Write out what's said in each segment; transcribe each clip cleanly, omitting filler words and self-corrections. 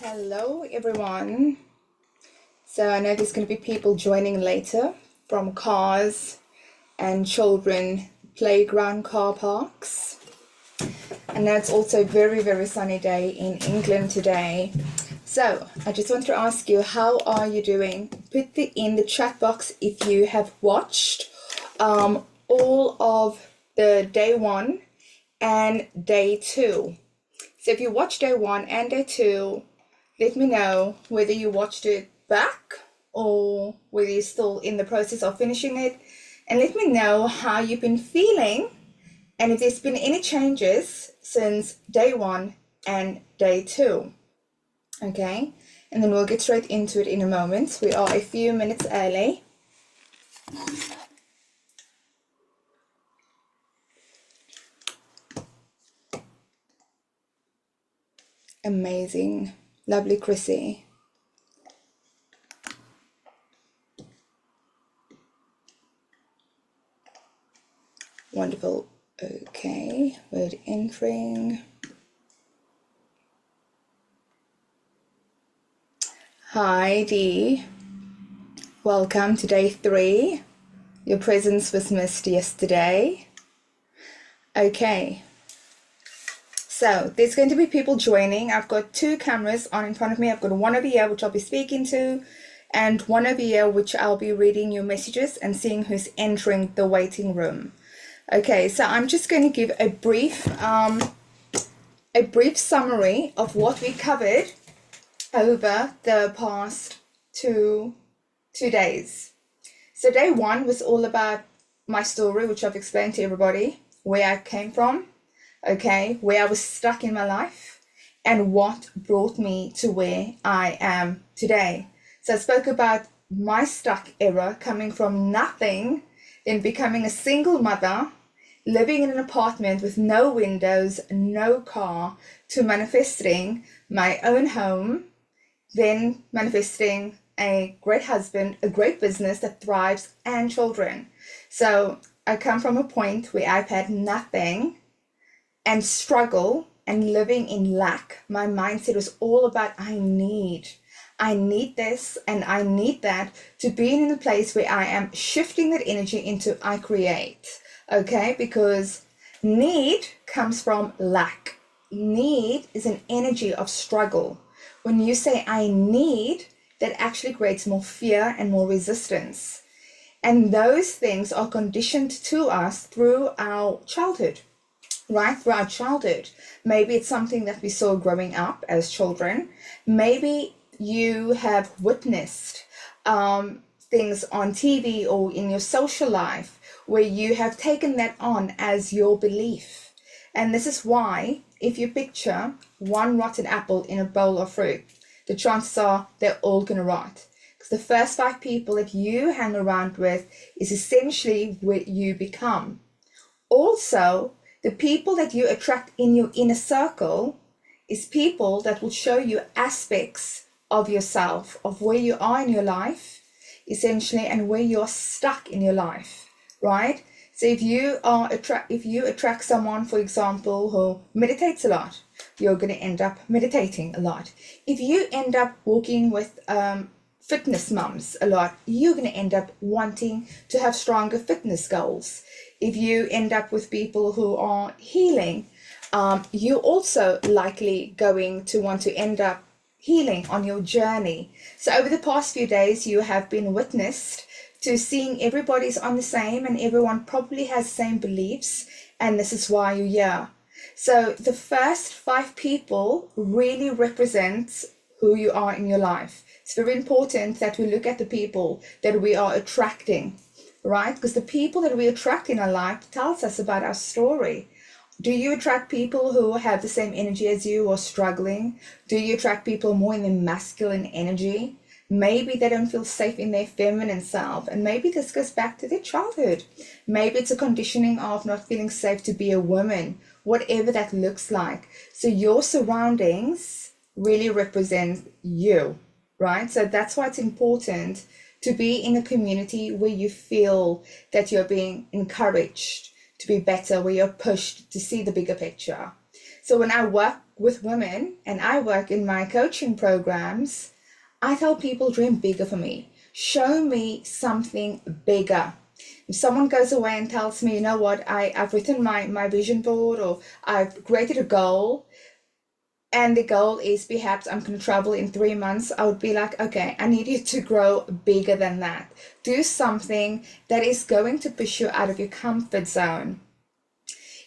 Hello everyone. So I know there's going to be people joining later from cars and children playground car parks. I know it's also a very sunny day in England today. So I just want to ask you, how are you doing? Put it in the chat box if you have watched all of the day 1 and day 2. So if you watched day 1 and day 2, let me know whether you watched it back or whether you're still in the process of finishing it. And let me know how you've been feeling and if there's been any changes since day 1 and day 2. Okay, and then we'll get straight into it in a moment. We are a few minutes early. Amazing. Lovely Chrissy. Wonderful. Okay, word entering. Hi Dee. Welcome to day 3. Your presence was missed yesterday. Okay. So there's going to be people joining. I've got 2 cameras on in front of me. I've got one over here, which I'll be speaking to, and one over here, which I'll be reading your messages and seeing who's entering the waiting room. Okay, so I'm just going to give a brief summary of what we covered over the past two days. So day 1 was all about my story, which I've explained to everybody, where I came from. Okay, where I was stuck in my life and what brought me to where I am today. So I spoke about my stuck era, coming from nothing, then becoming a single mother, living in an apartment with no windows, no car, to manifesting my own home, then manifesting a great husband, a great business that thrives, and children. So I come from a point where I've had nothing and struggle and living in lack. My mindset was all about I need this and I need that, to be in a place where I am shifting that energy into I create. Okay, because need comes from lack. Need is an energy of struggle. When you say I need, that actually creates more fear and more resistance. And those things are conditioned to us through our childhood. Right, through our childhood. Maybe it's something that we saw growing up as children. Maybe you have witnessed things on TV or in your social life where you have taken that on as your belief. And this is why, if you picture one rotten apple in a bowl of fruit, the chances are they're all going to rot. Because the first 5 people that you hang around with is essentially what you become. Also, the people that you attract in your inner circle is people that will show you aspects of yourself, of where you are in your life, essentially, and where you're stuck in your life, right? So if you attract someone, for example, who meditates a lot, you're going to end up meditating a lot. If you end up walking with fitness mums a lot, you're going to end up wanting to have stronger fitness goals. If you end up with people who are healing, you're also likely going to want to end up healing on your journey. So over the past few days, you have been witnessed to seeing everybody's on the same, and everyone probably has the same beliefs, and this is why you're here. So the first 5 people really represent who you are in your life. It's very important that we look at the people that we are attracting, right? Because the people that we attract in our life tells us about our story. Do you attract people who have the same energy as you or struggling? Do you attract people more in their masculine energy? Maybe they don't feel safe in their feminine self, and maybe this goes back to their childhood. Maybe it's a conditioning of not feeling safe to be a woman, whatever that looks like. So your surroundings really represent you, right? So that's why it's important to be in a community where you feel that you're being encouraged to be better, where you're pushed to see the bigger picture. So when I work with women and I work in my coaching programs, I tell people dream bigger for me. Show me something bigger. If someone goes away and tells me, you know what, I've written my vision board, or I've created a goal, and the goal is perhaps I'm going to travel in 3 months, I would be like, okay, I need you to grow bigger than that. Do something that is going to push you out of your comfort zone.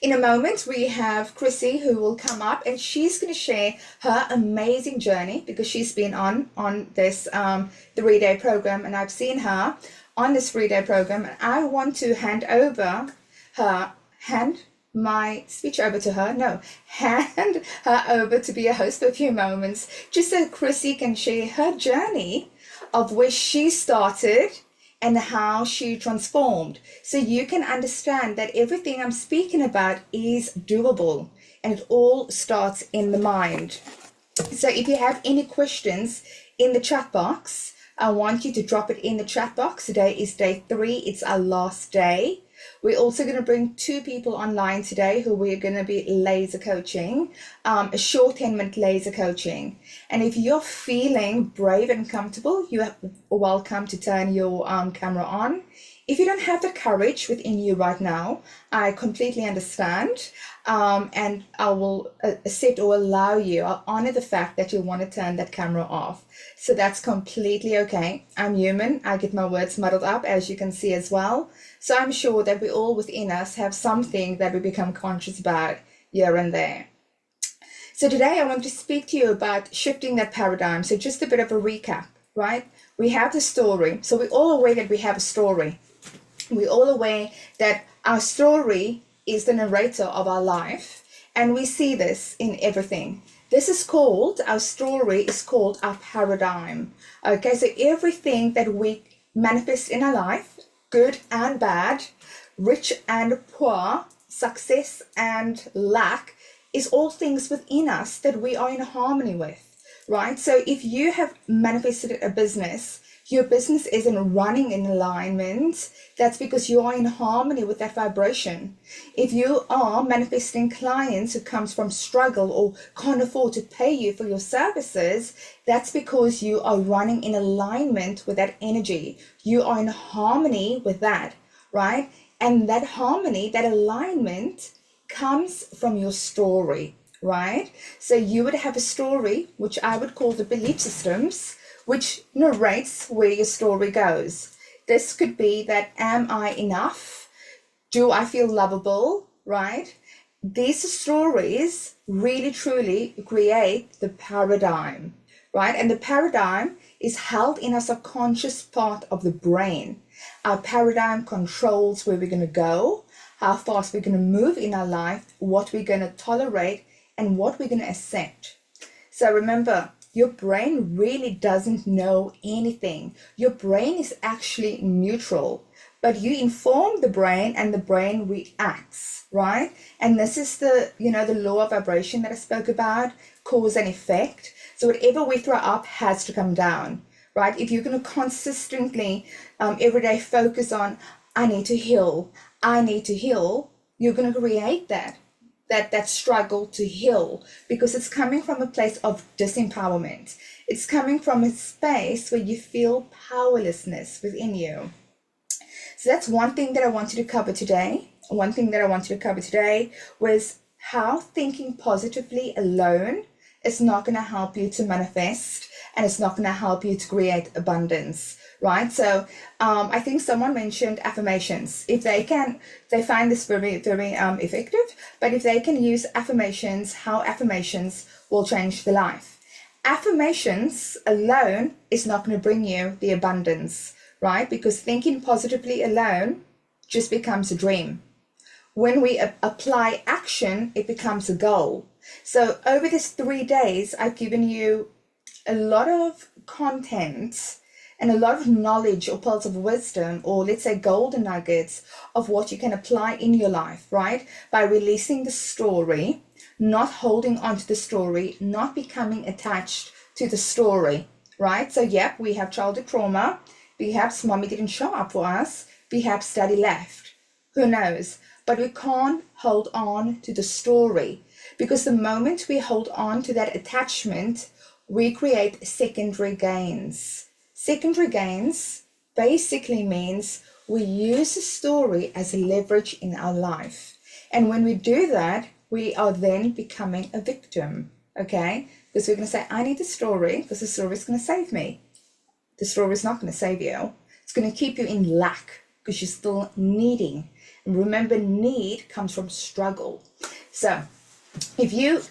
In a moment, we have Chrissy who will come up and she's going to share her amazing journey, because she's been on this 3-day program, and I've seen her on this 3-day program, and I want to hand my speech over to her. No, hand her over to be a host for a few moments, just so Chrissy can share her journey of where she started and how she transformed, so you can understand that everything I'm speaking about is doable, and it all starts in the mind. So if you have any questions in the chat box, I want you to drop it in the chat box. Today is day 3. It's our last day. We're also going to bring 2 people online today who we're going to be laser coaching, a short 10-minute laser coaching. And if you're feeling brave and comfortable, you are welcome to turn your camera on. If you don't have the courage within you right now, I completely understand. And I will accept or allow you, I'll honor the fact that you want to turn that camera off. So that's completely okay. I'm human. I get my words muddled up, as you can see as well. So I'm sure that we all within us have something that we become conscious about here and there. So today I want to speak to you about shifting that paradigm. So just a bit of a recap, right? We have the story. So we're all aware that we have a story. We're all aware that our story is the narrator of our life, and we see this in everything. This is called, our story is called our paradigm. Okay, so everything that we manifest in our life, good and bad, rich and poor, success and lack, is all things within us that we are in harmony with, right? So if you have manifested a business, your business isn't running in alignment, that's because you are in harmony with that vibration. If you are manifesting clients who comes from struggle or can't afford to pay you for your services, that's because you are running in alignment with that energy. You are in harmony with that, right? And that harmony, that alignment comes from your story, right? So you would have a story, which I would call the belief systems, which narrates where your story goes. This could be that, am I enough? Do I feel lovable, right? These stories really truly create the paradigm, right? And the paradigm is held in a subconscious part of the brain. Our paradigm controls where we're going to go, how fast we're going to move in our life, what we're going to tolerate, and what we're going to accept. So remember, your brain really doesn't know anything. Your brain is actually neutral, but you inform the brain and the brain reacts, right? And this is the law of vibration that I spoke about, cause and effect. So whatever we throw up has to come down, right? If you're going to consistently every day focus on, I need to heal, you're going to create that struggle to heal, because it's coming from a place of disempowerment. It's coming from a space where you feel powerlessness within you. So that's one thing that I wanted to cover today. One thing that I wanted to cover today was how thinking positively alone is not going to help you to manifest, and it's not going to help you to create abundance, right? So I think someone mentioned affirmations. If they find this very, very effective, but if they can use affirmations, how affirmations will change their life. Affirmations alone is not going to bring you the abundance, right? Because thinking positively alone just becomes a dream. When we apply action, it becomes a goal. So over these 3 days, I've given you a lot of content and a lot of knowledge or pearls of wisdom, or let's say golden nuggets of what you can apply in your life, right? By releasing the story, not holding on to the story, not becoming attached to the story, right? So yep, we have childhood trauma. Perhaps mommy didn't show up for us. Perhaps daddy left. Who knows? But we can't hold on to the story. Because the moment we hold on to that attachment, we create secondary gains. Secondary gains basically means we use a story as leverage in our life. And when we do that, we are then becoming a victim, okay? Because we're going to say, I need a story because the story is going to save me. The story is not going to save you. It's going to keep you in lack because you're still needing. And remember, need comes from struggle. So if you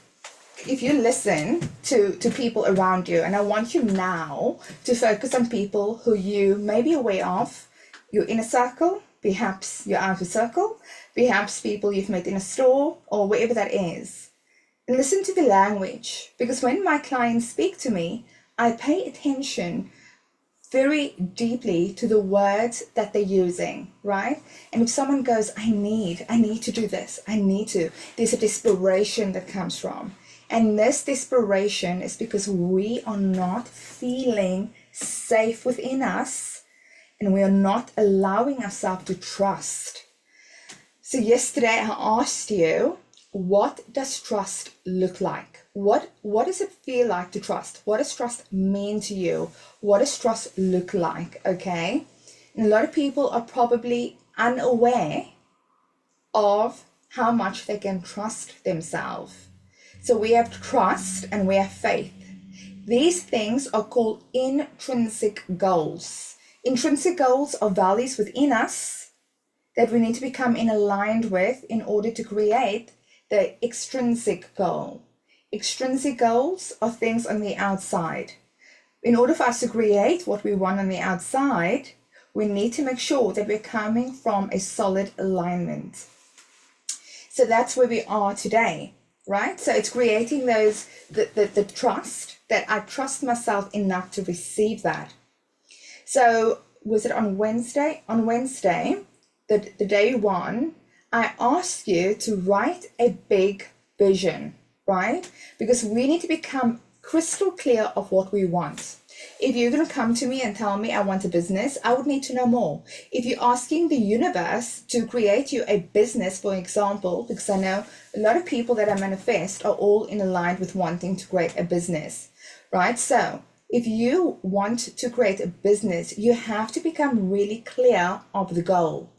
listen to people around you, and I want you now to focus on people who you may be aware of, your inner circle, perhaps your outer circle, perhaps people you've met in a store or wherever that is. And listen to the language, because when my clients speak to me, I pay attention very deeply to the words that they're using, right? And if someone goes, I need to do this, there's a desperation that comes from. And this desperation is because we are not feeling safe within us and we are not allowing ourselves to trust. So yesterday I asked you, what does trust look like? What does it feel like to trust? What does trust mean to you? What does trust look like? Okay. And a lot of people are probably unaware of how much they can trust themselves. So we have trust and we have faith. These things are called intrinsic goals. Intrinsic goals are values within us that we need to become aligned with in order to create the extrinsic goal. Extrinsic goals are things on the outside. In order for us to create what we want on the outside, we need to make sure that we're coming from a solid alignment. So that's where we are today, right? So it's creating the trust, that I trust myself enough to receive that. So was it on Wednesday? On Wednesday, the day one, I asked you to write a big vision, right? Because we need to become crystal clear of what we want. If you're going to come to me and tell me I want a business, I would need to know more. If you're asking the universe to create you a business, for example, because I know a lot of people that I manifest are all in aligned with wanting to create a business, right? So if you want to create a business, you have to become really clear of the goal.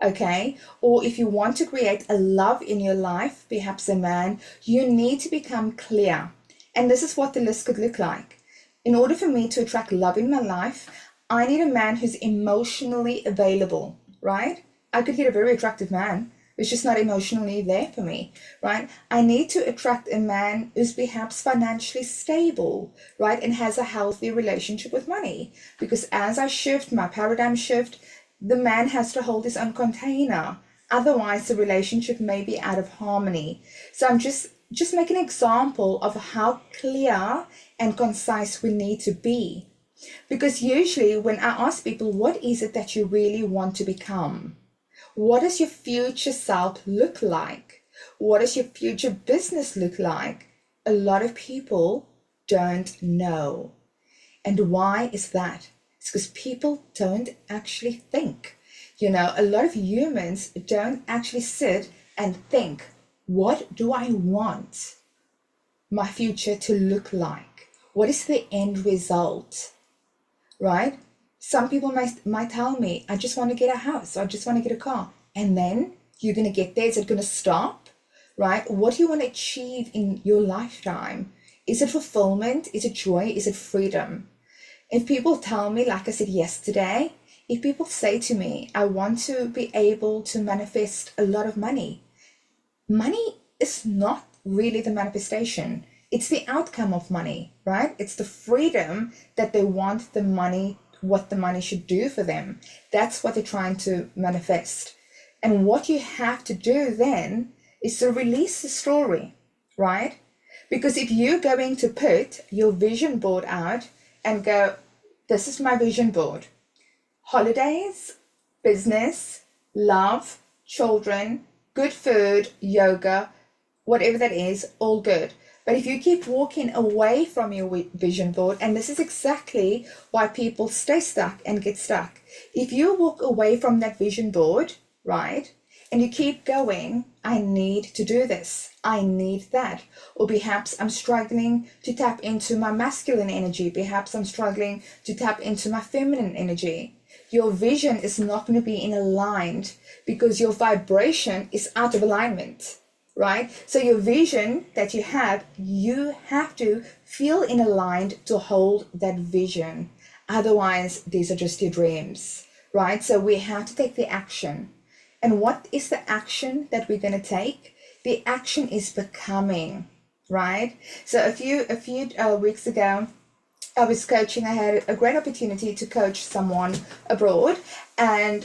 Okay, or if you want to create a love in your life, perhaps a man, you need to become clear. And this is what the list could look like. In order for me to attract love in my life, I need a man who's emotionally available, right? I could get a very attractive man who's just not emotionally there for me, right? I need to attract a man who's perhaps financially stable, right? And has a healthy relationship with money. Because as I shift, my paradigm shift, the man has to hold his own container. Otherwise, the relationship may be out of harmony. So I'm just making an example of how clear and concise we need to be. Because usually when I ask people, what is it that you really want to become? What does your future self look like? What does your future business look like? A lot of people don't know. And why is that? It's because people don't actually think. You know, a lot of humans don't actually sit and think, what do I want my future to look like? What is the end result, right? Some people might tell me, I just want to get a house, or I just want to get a car. And then you're going to get there. Is it going to stop, right? What do you want to achieve in your lifetime? Is it fulfillment? Is it joy? Is it freedom? If people tell me, like I said yesterday, if people say to me, I want to be able to manifest a lot of money, money is not really the manifestation. It's the outcome of money, right? It's the freedom that they want the money, what the money should do for them. That's what they're trying to manifest. And what you have to do then is to release the story, right? Because if you're going to put your vision board out and go, this is my vision board. Holidays, business, love, children, good food, yoga, whatever that is, all good. But if you keep walking away from your vision board, and this is exactly why people stay stuck and get stuck. If you walk away from that vision board, right, and you keep going, I need to do this, I need that. Or perhaps I'm struggling to tap into my masculine energy, perhaps I'm struggling to tap into my feminine energy. Your vision is not going to be in aligned because your vibration is out of alignment, right? So your vision that you have to feel in aligned to hold that vision. Otherwise, these are just your dreams, right? So we have to take the action. And what is the action that we're going to take? The action is becoming, right? So a few weeks ago, I was coaching. I had a great opportunity to coach someone abroad, and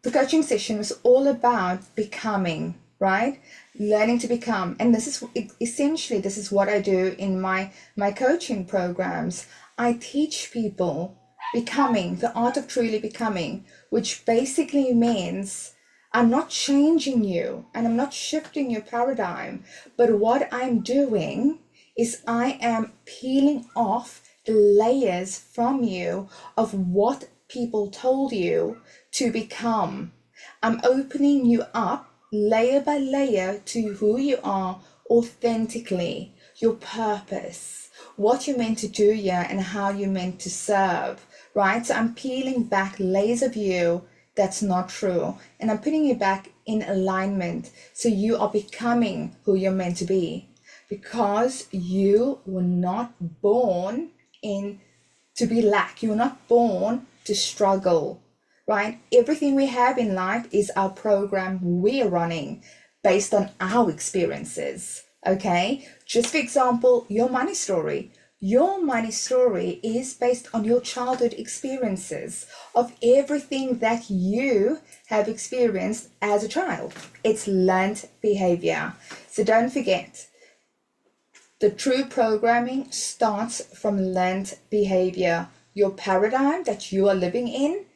the coaching session was all about becoming, right? Learning to become. And this is what I do in my coaching programs. I teach people becoming, the art of truly becoming, which basically means I'm not changing you and I'm not shifting your paradigm, but what I'm doing is I am peeling off the layers from you of what people told you to become. I'm opening you up layer by layer to who you are authentically, your purpose, what you're meant to do here and how you're meant to serve, right? So I'm peeling back layers of you that's not true, and I'm putting you back in alignment so you are becoming who you're meant to be, because you were not born to be lack. You were not born to struggle, right? Everything we have in life is our program we're running based on our experiences, okay? Just for example, your money story. Your money story is based on your childhood experiences of everything that you have experienced as a child. It's learned behavior. So don't forget, the true programming starts from learned behavior. Your paradigm that you are living in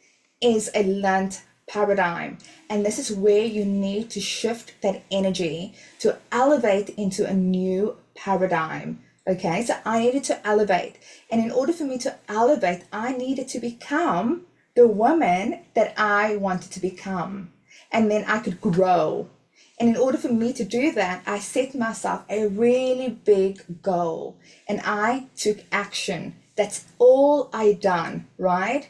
is a learned paradigm. And this is where you need to shift that energy to elevate into a new paradigm. Okay, so I needed to elevate. And in order for me to elevate, I needed to become the woman that I wanted to become. And then I could grow. And in order for me to do that, I set myself a really big goal. And I took action. That's all I done, right?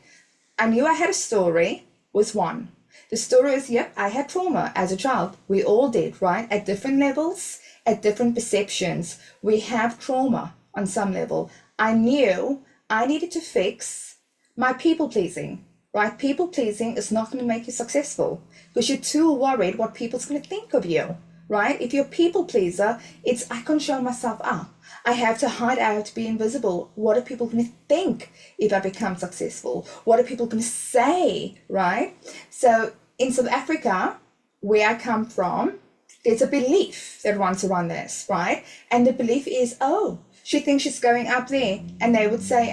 I knew I had a story, was one. The story is, yep, I had trauma as a child. We all did, right? At different levels, at different perceptions. We have trauma on some level. I knew I needed to fix my people pleasing, right? People pleasing is not going to make you successful because you're too worried what people's going to think of you, right? If you're a people pleaser, it's I can't show myself up. I have to hide out to be invisible. What are people going to think if I become successful? What are people going to say, right? So in South Africa, where I come from, there's a belief that runs around this, right? And the belief is, oh, she thinks she's going up there. And they would say,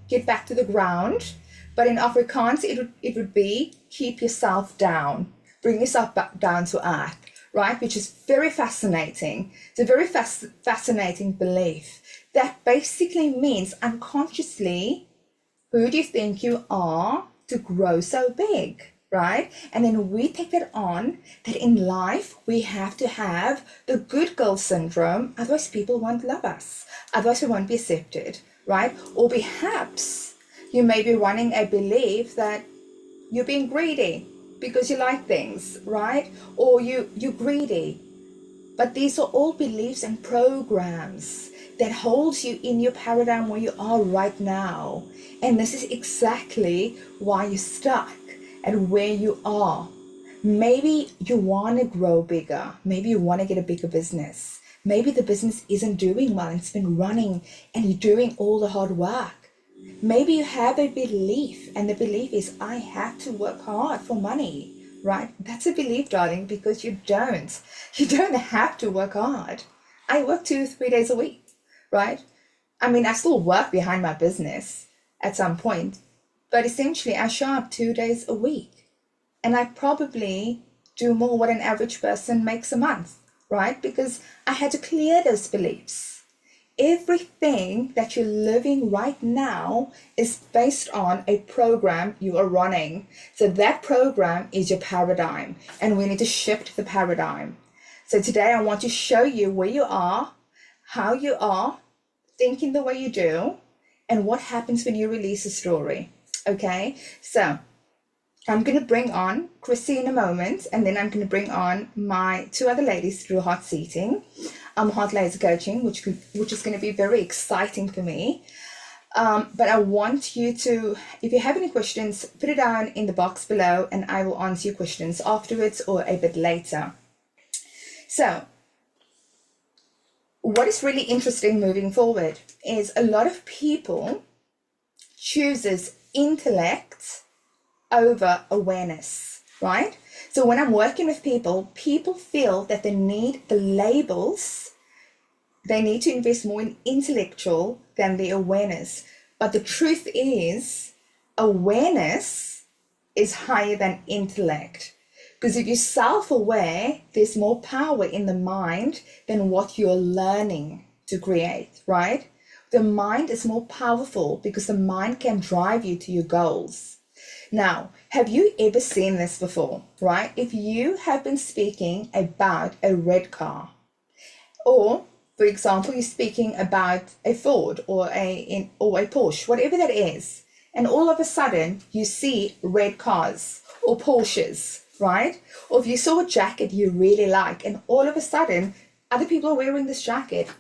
get back to the ground. But in Afrikaans, it would be, keep yourself down. Bring yourself back down to earth, right? Which is very fascinating. It's a very fascinating belief. That basically means unconsciously, who do you think you are to grow so big? Right? And then we take that on, that in life we have to have the good girl syndrome, otherwise people won't love us, otherwise we won't be accepted, right? Or perhaps you may be running a belief that you're being greedy because you like things, right? Or you're greedy. But these are all beliefs and programs that holds you in your paradigm where you are right now. And this is exactly why you're stuck and where you are. Maybe you want to grow bigger. Maybe you want to get a bigger business. Maybe the business isn't doing well and it's been running and you're doing all the hard work. Maybe you have a belief and the belief is I have to work hard for money, right? That's a belief, darling, because you don't. You don't have to work hard. I work 2-3 days a week, right? I mean, I still work behind my business at some point, but essentially I show up 2 days a week and I probably do more what an average person makes a month, right? Because I had to clear those beliefs. everything that you're living right now is based on a program you are running. So that program is your paradigm, and we need to shift the paradigm. So today I want to show you where you are, how you are, thinking the way you do, and what happens when you release a story. Okay, so I'm going to bring on Chrissy in a moment, and then I'm going to bring on my two other ladies through hot seating, hot laser coaching, which is going to be very exciting for me. But I want you to, if you have any questions, put it down in the box below, and I will answer your questions afterwards or a bit later. So what is really interesting moving forward is a lot of people chooses intellect over awareness, right? So when I'm working with people feel that they need the labels. They need to invest more in intellectual than the awareness. But the truth is, awareness is higher than intellect. Because if you're self-aware, there's more power in the mind than what you're learning to create, right? The mind is more powerful because the mind can drive you to your goals. Now, have you ever seen this before, right? If you have been speaking about a red car, or for example, you're speaking about a Ford or a Porsche, whatever that is, and all of a sudden you see red cars or Porsches, right? Or if you saw a jacket you really like, and all of a sudden other people are wearing this jacket.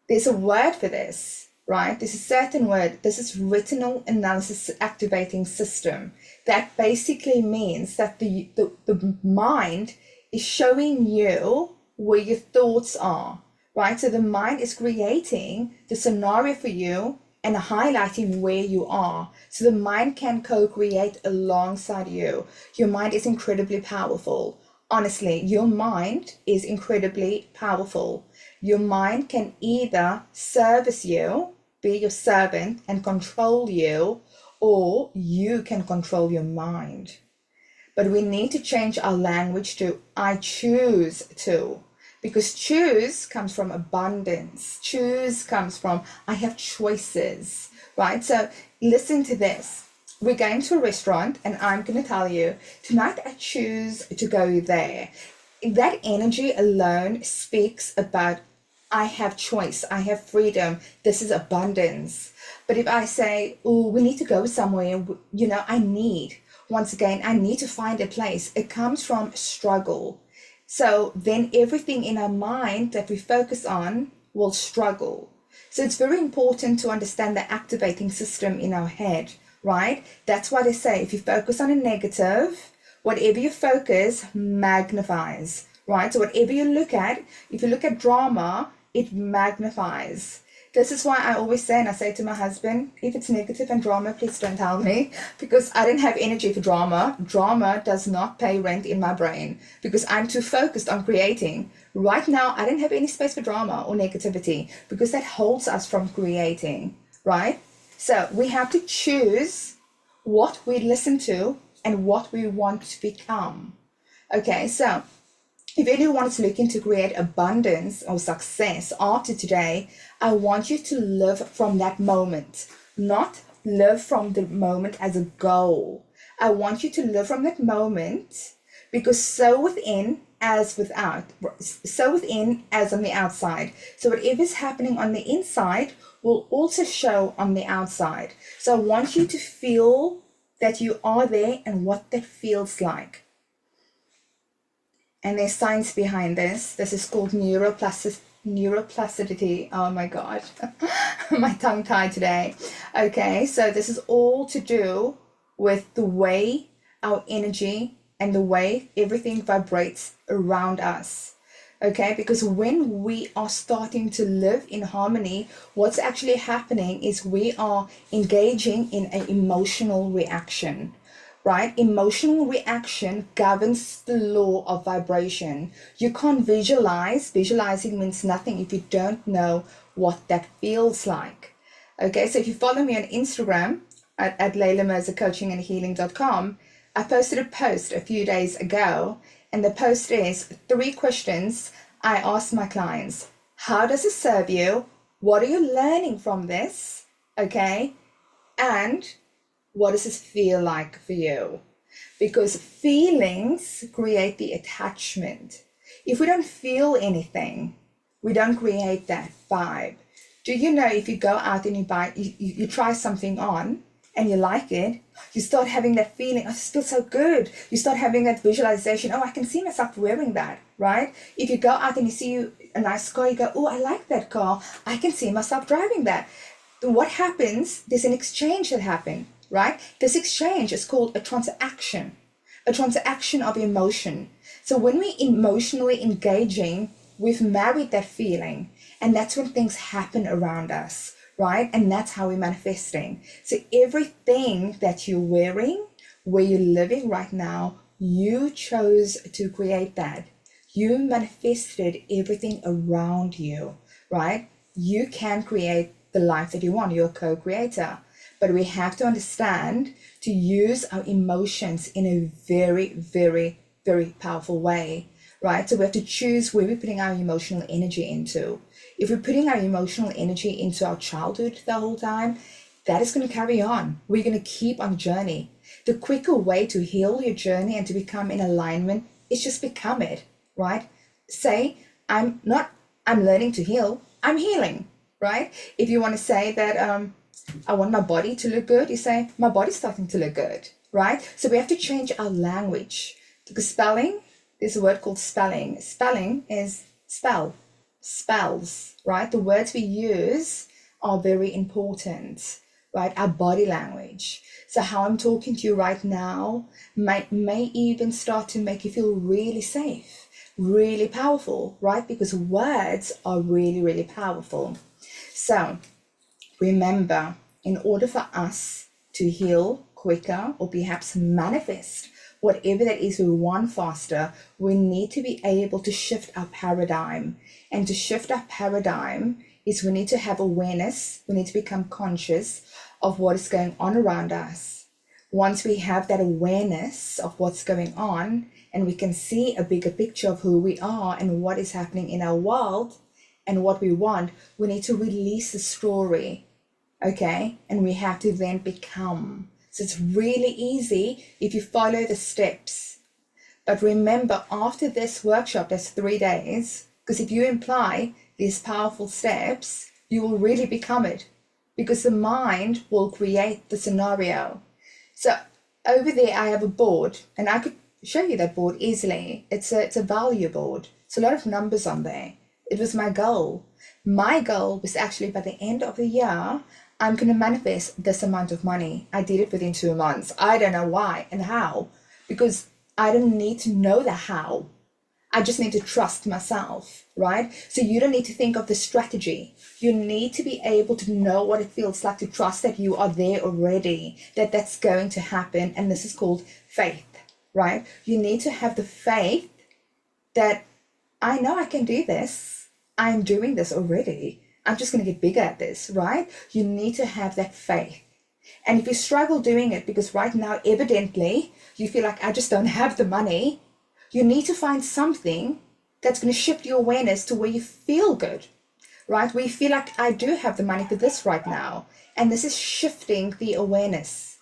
There's a word for this, right? There's a certain word. This is retinal analysis activating system. That basically means that the mind is showing you where your thoughts are, right? So the mind is creating the scenario for you and highlighting where you are. So the mind can co-create alongside you. Your mind is incredibly powerful. Honestly, your mind is incredibly powerful. Your mind can either service you, be your servant and control you, or you can control your mind. But we need to change our language to I choose to. Because choose comes from abundance. Choose comes from I have choices, right? So listen to this. We're going to a restaurant and I'm going to tell you, tonight I choose to go there. That energy alone speaks about I have choice, I have freedom, this is abundance. But if I say, oh, we need to go somewhere, I need to find a place. It comes from struggle. So then everything in our mind that we focus on will struggle. So it's very important to understand the activating system in our head, right? That's why they say if you focus on a negative, whatever you focus magnifies, right? So whatever you look at, if you look at drama, it magnifies. This is why I always say, and I say to my husband, if it's negative and drama, please don't tell me, because I don't have energy for drama. Drama does not pay rent in my brain because I'm too focused on creating. Right now, I don't have any space for drama or negativity because that holds us from creating, right? So we have to choose what we listen to and what we want to become. Okay, so if anyone wants to look into create abundance or success after today, I want you to live from that moment, not live from the moment as a goal. I want you to live from that moment because so within as without, so within as on the outside. So whatever is happening on the inside will also show on the outside. So I want you to feel that you are there and what that feels like. And there's science behind this. This is called neuroplasticity. Oh my God, my tongue tied today. Okay, so this is all to do with the way our energy and the way everything vibrates around us. Okay, because when we are starting to live in harmony, what's actually happening is we are engaging in an emotional reaction. Right? Emotional reaction governs the law of vibration. You can't visualize. Visualizing means nothing if you don't know what that feels like. Okay, so if you follow me on Instagram at Leilah Mirza Coaching and Healing.com, I posted a post a few days ago, and the post is 3 questions I ask my clients. How does it serve you? What are you learning from this? Okay. And what does this feel like for you? Because feelings create the attachment. If we don't feel anything, we don't create that vibe. Do you know if you go out and you try something on and you like it, you start having that feeling, oh, this feels so good. You start having that visualization, oh, I can see myself wearing that, right? If you go out and you see a nice car, you go, oh, I like that car. I can see myself driving that. What happens, there's an exchange that happens, right? This exchange is called a transaction of emotion. So when we're emotionally engaging, we've married that feeling, and that's when things happen around us, right? And that's how we're manifesting. So everything that you're wearing, where you're living right now, you chose to create that. You manifested everything around you, right? You can create the life that you want. You're a co-creator. But we have to understand to use our emotions in a very, very, very powerful way, right? So we have to choose where we're putting our emotional energy into. If we're putting our emotional energy into our childhood the whole time, that is going to carry on. We're going to keep on the journey. The quicker way to heal your journey and to become in alignment is just become it, right? Say, I'm learning to heal, I'm healing, right? If you want to say that, I want my body to look good, you say, my body's starting to look good, right? So we have to change our language. Because spelling, there's a word called spelling. Spelling is spells, right? The words we use are very important, right? Our body language. So how I'm talking to you right now may even start to make you feel really safe, really powerful, right? Because words are really, really powerful. So remember, in order for us to heal quicker or perhaps manifest whatever that is we want faster, we need to be able to shift our paradigm. And to shift our paradigm is we need to have awareness, we need to become conscious of what is going on around us. Once we have that awareness of what's going on and we can see a bigger picture of who we are and what is happening in our world and what we want, we need to release the story. Okay, and we have to then become. So it's really easy if you follow the steps. But remember, after this workshop, that's 3 days, because if you apply these powerful steps, you will really become it, because the mind will create the scenario. So over there, I have a board, and I could show you that board easily. It's a value board. It's a lot of numbers on there. It was my goal. My goal was actually by the end of the year, I'm going to manifest this amount of money. I did it within 2 months. I don't know why and how, because I don't need to know the how. I just need to trust myself, right? So you don't need to think of the strategy. You need to be able to know what it feels like to trust that you are there already, that that's going to happen. And this is called faith, right? You need to have the faith that I know I can do this. I'm doing this already. I'm just going to get bigger at this, right? You need to have that faith. And if you struggle doing it because right now, evidently, you feel like I just don't have the money, you need to find something that's going to shift your awareness to where you feel good, right? Where you feel like I do have the money for this right now. And this is shifting the awareness.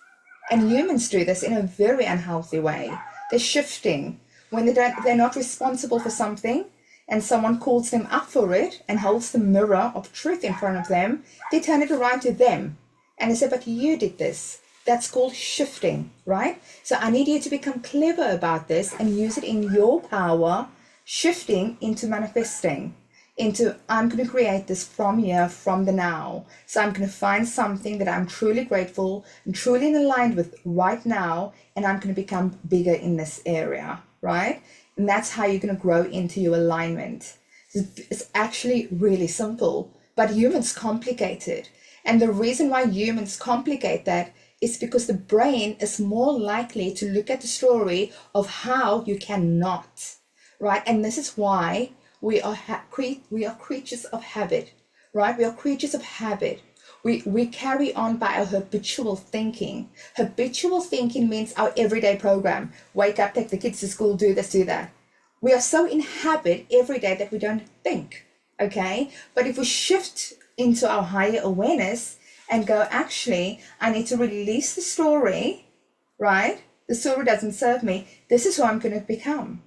And humans do this in a very unhealthy way. They're shifting. When they're not responsible for something, and someone calls them up for it and holds the mirror of truth in front of them, they turn it around to them. And they say, but you did this. That's called shifting, right? So I need you to become clever about this and use it in your power, shifting into manifesting, into I'm going to create this from here, from the now. So I'm going to find something that I'm truly grateful and truly aligned with right now, and I'm going to become bigger in this area, right? And that's how you're going to grow into your alignment. It's actually really simple, but humans complicate it. And the reason why humans complicate that is because the brain is more likely to look at the story of how you cannot, right? And this is why we are creatures of habit, right? We are creatures of habit. We carry on by our habitual thinking. Habitual thinking means our everyday program. Wake up, take the kids to school, do this, do that. We are so in habit every day that we don't think, okay? But if we shift into our higher awareness and go, actually, I need to release the story, right? The story doesn't serve me. This is who I'm going to become.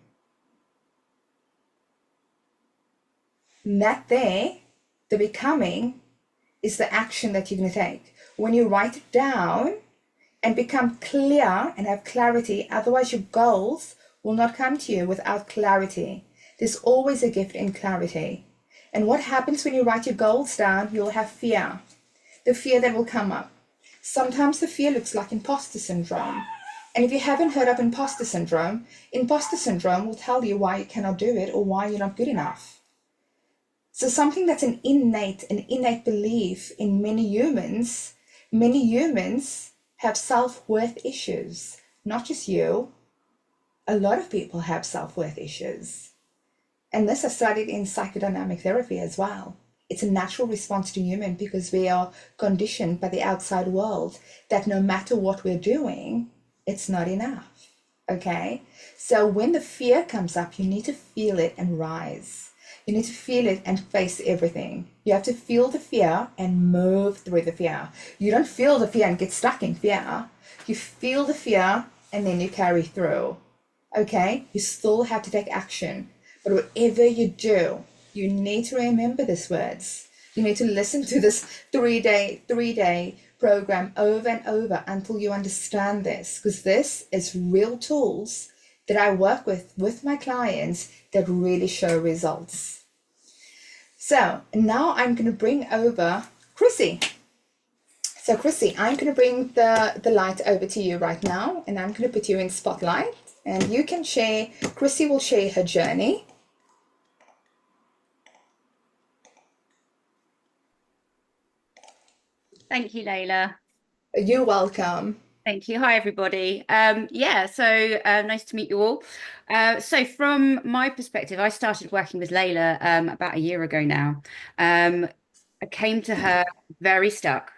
And that there, the becoming, is the action that you're going to take. When you write it down and become clear and have clarity, otherwise your goals will not come to you without clarity. There's always a gift in clarity. And what happens when you write your goals down? You'll have fear. The fear that will come up. Sometimes the fear looks like imposter syndrome. And if you haven't heard of imposter syndrome will tell you why you cannot do it or why you're not good enough. So something that's an innate belief in many humans have self-worth issues. Not just you. A lot of people have self-worth issues. And this I studied in psychodynamic therapy as well. It's a natural response to human because we are conditioned by the outside world that no matter what we're doing, it's not enough. Okay? So when the fear comes up, you need to feel it and rise. You need to feel it and face everything. You have to feel the fear and move through the fear. You don't feel the fear and get stuck in fear. You feel the fear and then you carry through. Okay? You still have to take action. But whatever you do, you need to remember these words. You need to listen to this three-day program over and over until you understand this, because this is real tools that I work with my clients that really show results. So now I'm going to bring over Chrissy. So Chrissy, I'm going to bring the light over to you right now, and I'm going to put you in spotlight, and you can share. Chrissy will share her journey. Thank you, Leilah. You're welcome. Thank you. Hi, everybody. Nice to meet you all. So from my perspective, I started working with Leilah about a year ago now. I came to her very stuck.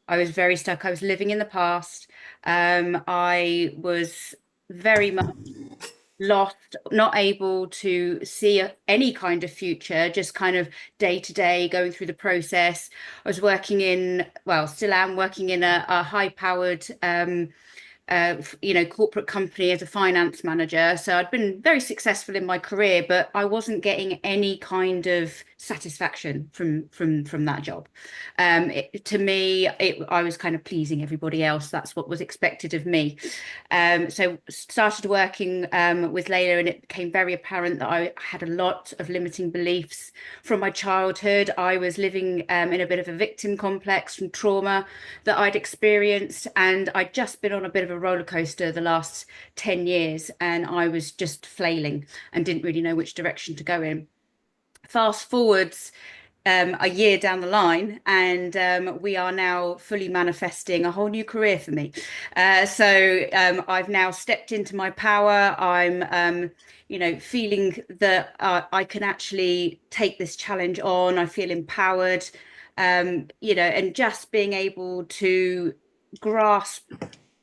I was very stuck. I was living in the past. I was very much lost, not able to see any kind of future, just kind of day to day going through the process. I was working in, well, still am working in a high powered corporate company as a finance manager. So I'd been very successful in my career, but I wasn't getting any kind of satisfaction from that job. To me, I was kind of pleasing everybody else. That's what was expected of me. So started working with Leilah, and it became very apparent that I had a lot of limiting beliefs from my childhood. I was living in a bit of a victim complex from trauma that I'd experienced, and I'd just been on a bit of a roller coaster the last 10 years, and I was just flailing and didn't really know which direction to go in. Fast forwards a year down the line, and we are now fully manifesting a whole new career for me. I've now stepped into my power. I'm, feeling that I can actually take this challenge on. I feel empowered, and just being able to grasp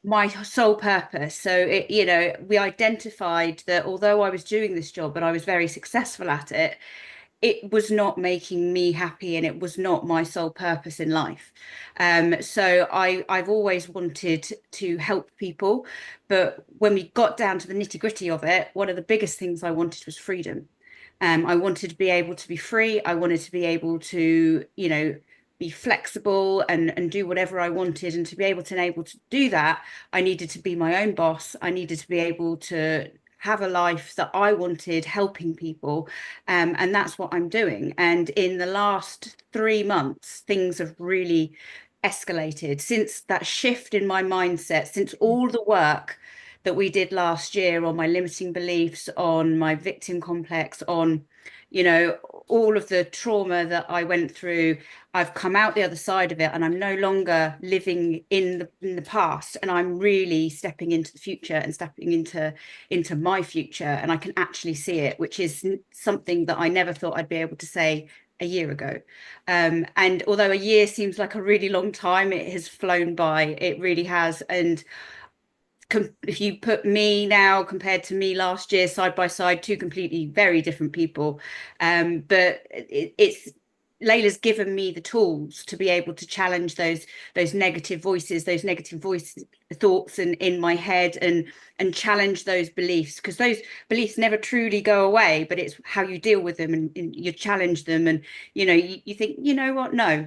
my sole purpose. We identified that although I was doing this job and I was very successful at it, it was not making me happy and it was not my sole purpose in life. I've always wanted to help people, but when we got down to the nitty-gritty of it, one of the biggest things I wanted was freedom. I wanted to be able to be free. I wanted to be able to, be flexible and do whatever I wanted. And to be able to do that, I needed to be my own boss. I needed to be able to have a life that I wanted, helping people. And that's what I'm doing. And in the last 3 months, things have really escalated since that shift in my mindset, since all the work that we did last year on my limiting beliefs, on my victim complex, on, all of the trauma that I went through. I've come out the other side of it, and I'm no longer living in the past, and I'm really stepping into the future and stepping into my future, and I can actually see it, which is something that I never thought I'd be able to say a year ago. And although a year seems like a really long time, it has flown by. It really has. And if you put me now compared to me last year side by side, two completely very different people. But it's Leilah's given me the tools to be able to challenge those negative voices, thoughts in my head, and challenge those beliefs, because those beliefs never truly go away, but it's how you deal with them, and you challenge them, and you think, you know what, no,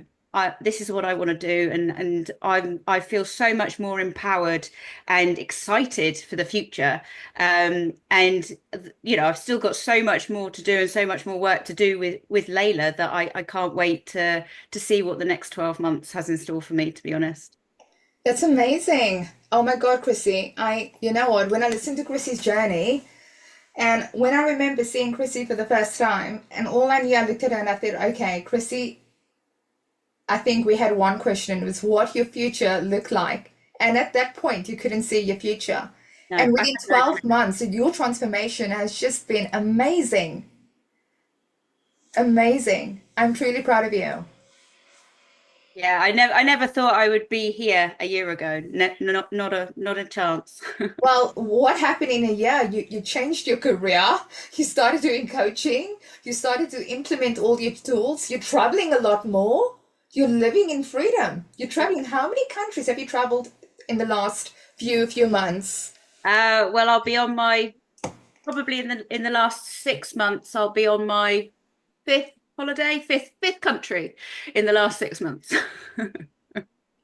this is what I want to do, and I feel so much more empowered and excited for the future. And I've still got so much more to do and so much more work to do with Leilah, that I can't wait to see what the next 12 months has in store for me, to be honest. That's amazing. Oh my God, Chrissy. You know what? When I listened to Chrissy's journey, and when I remember seeing Chrissy for the first time, and all I knew, I looked at her and I thought, okay, Chrissy, I think we had one question. It was what your future looked like. And at that point, you couldn't see your future. No, And I within have no 12 clue. months, your transformation has just been amazing. Amazing. I'm truly proud of you. Yeah, I never thought I would be here a year ago. Not a chance. Well, what happened in a year? You changed your career, you started doing coaching, you started to implement all your tools, you're traveling a lot more, you're living in freedom. You're traveling. How many countries have you traveled in the last few months? Well, I'll be on my probably in the last 6 months. I'll be on my fifth holiday, fifth country in the last 6 months.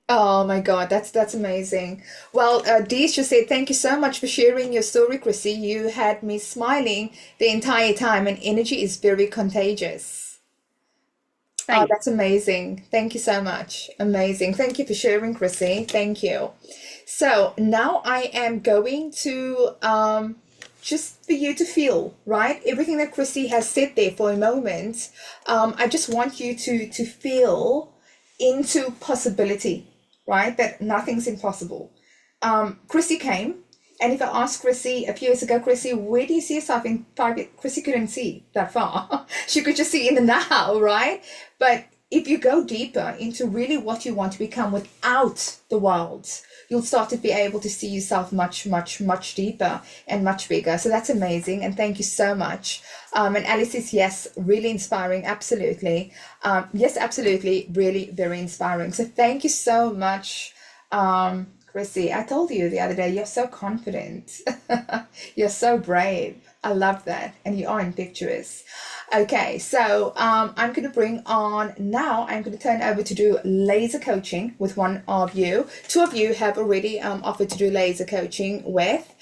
Oh my God, that's amazing. Well, Dee's just said, thank you so much for sharing your story, Chrissy. You had me smiling the entire time, and energy is very contagious. Oh, Thanks. that's amazing. Thank you so much. Amazing. Thank you for sharing, Chrissy. Thank you. So now I am going to just for you to feel, right? Everything that Chrissy has said there for a moment. I just want you to feel into possibility, right? That nothing's impossible. Chrissy came, and if I asked Chrissy a few years ago, Chrissy, where do you see yourself in 5 years? Chrissy couldn't see that far. She could just see in the now, right? But if you go deeper into really what you want to become without the world, you'll start to be able to see yourself much, much, much deeper and much bigger. So that's amazing. And thank you so much. And Alice says, yes, really inspiring. Absolutely. Yes, absolutely. Really very inspiring. So thank you so much, Chrissy. I told you the other day, you're so confident. You're so brave. I love that. And you are impetuous. Okay, so I'm going to bring on now, I'm going to turn over to do laser coaching with one of you. Two of you have already offered to do laser coaching with.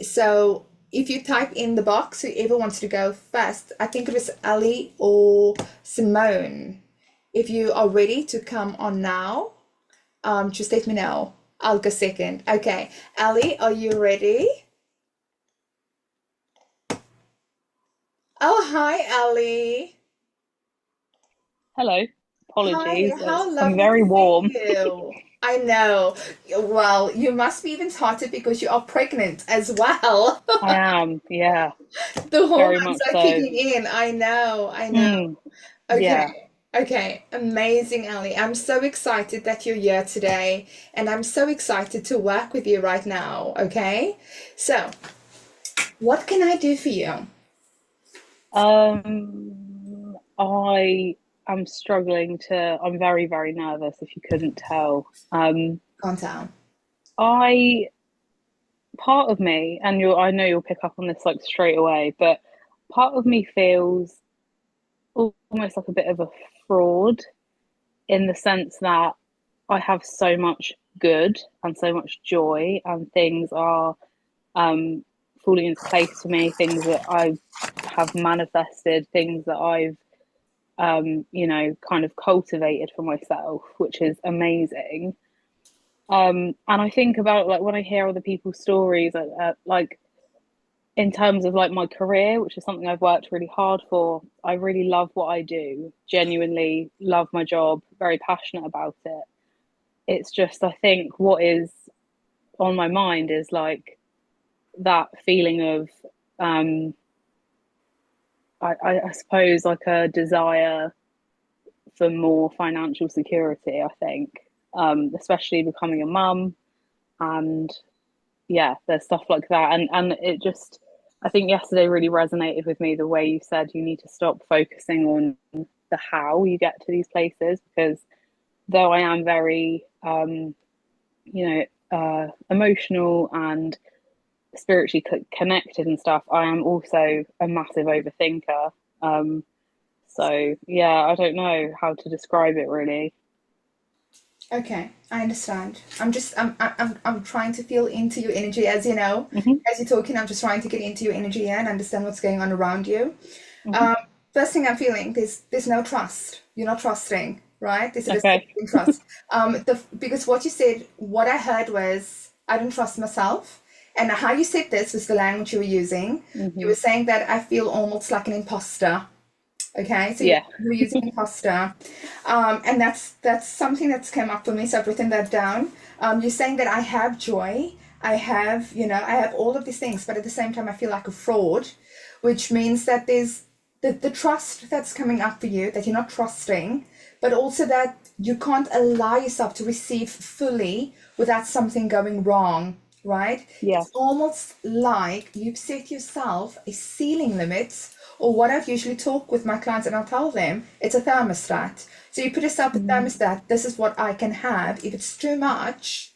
So if you type in the box, whoever wants to go first, I think it was Ali or Simone. If you are ready to come on now, just let me know. I'll go second. Okay, Ali, are you ready? Oh, hi, Ali. Hello. Hi, Apologies. how I'm lovely very to see warm. you. I know. Well, you must be even hotter because you are pregnant as well. I am. Yeah, The very hormones much are so. kicking in. I know, I know. Mm, Okay, yeah. okay. Amazing, Ali. I'm so excited that you're here today, and I'm so excited to work with you right now. Okay, so what can I do for you? I am struggling I'm very, very nervous if you couldn't tell. Calm down. I Part of me, and I know you'll pick up on this like straight away, but part of me feels almost like a bit of a fraud in the sense that I have so much good and so much joy, and things are um, falling into place for me, things that I have manifested, things that I've, kind of cultivated for myself, which is amazing. And I think about like when I hear other people's stories, like in terms of like my career, which is something I've worked really hard for. I really love what I do, genuinely love my job, very passionate about it. It's just, I think what is on my mind is like that feeling of, um, I suppose, like a desire for more financial security, I think, especially becoming a mum. And yeah, there's stuff like that. And it just, I think yesterday really resonated with me the way you said you need to stop focusing on the how you get to these places, because though I am very emotional and spiritually connected and stuff, I am also a massive overthinker. So yeah, I don't know how to describe it really. Okay, I understand. I'm trying to feel into your energy, as you know, Hmm. as you're talking, I'm just trying to get into your energy and understand what's going on around you. Hmm. Um, First thing I'm feeling, there's no trust. You're not trusting, right? There's a disconnect Okay. in trust. Because what you said, what I heard was I don't trust myself. And how you said this was the language you were using. You Hmm. were saying that I feel almost like an imposter. Okay, so Yeah. you're using imposter, and that's something that's come up for me. So I've written that down. You're saying that I have joy, I have, I have all of these things, but at the same time, I feel like a fraud, which means that there's the trust that's coming up for you, that you're not trusting, but also that you can't allow yourself to receive fully without something going wrong, right? Yeah. It's almost like you've set yourself a ceiling limit, or what I've usually talk with my clients and I'll tell them it's a thermostat. So you put yourself a Mm. thermostat, this is what I can have. If it's too much,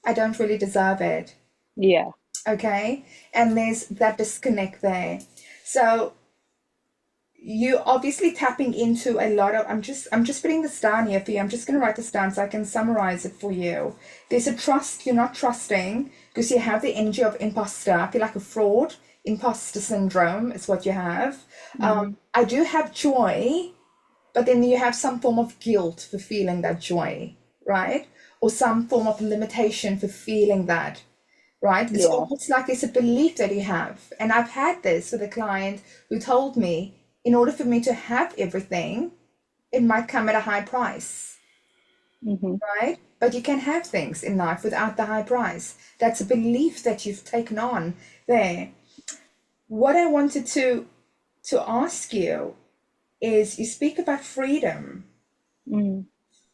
I don't really deserve it. Yeah. Okay? And there's that disconnect there. So you obviously tapping into a lot of I'm just putting this down here for you. I'm just going to write this down so I can summarize it for you. There's a trust you're not trusting because you have the energy of imposter. I feel like a fraud. Imposter syndrome is what you have. Hmm. I do have joy, but then you have some form of guilt for feeling that joy, right? Or some form of limitation for feeling that, right? It's Yeah. almost like it's a belief that you have. And I've had this with a client who told me, in order for me to have everything, it might come at a high price, Hmm. right? But you can have things in life without the high price. That's a belief that you've taken on there. What I wanted to ask you is you speak about freedom. Mm.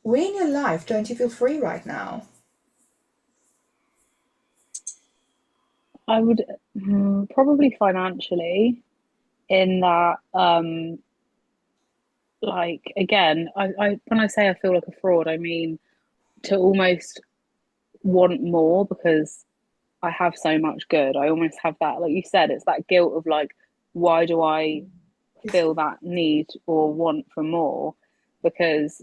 Where in your life don't you feel free right now? I would probably financially, in that like again, I when I say I feel like a fraud, I mean to almost want more because I have so much good. I almost have that, like you said, it's that guilt of like, why do I feel that need or want for more? Because,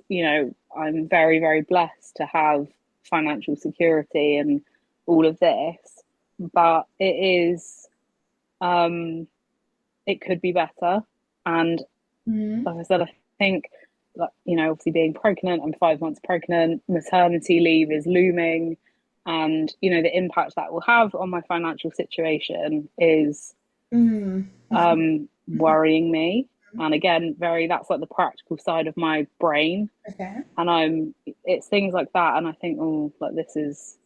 I'm very, very blessed to have financial security and all of this, but um, it could be better. And Mm, like I said, I think, like, obviously being pregnant, I'm 5 months pregnant, maternity leave is looming, and the impact that will have on my financial situation is mm, worrying me. And again, that's like the practical side of my brain. okay, And it's things like that. And I think, oh, like this is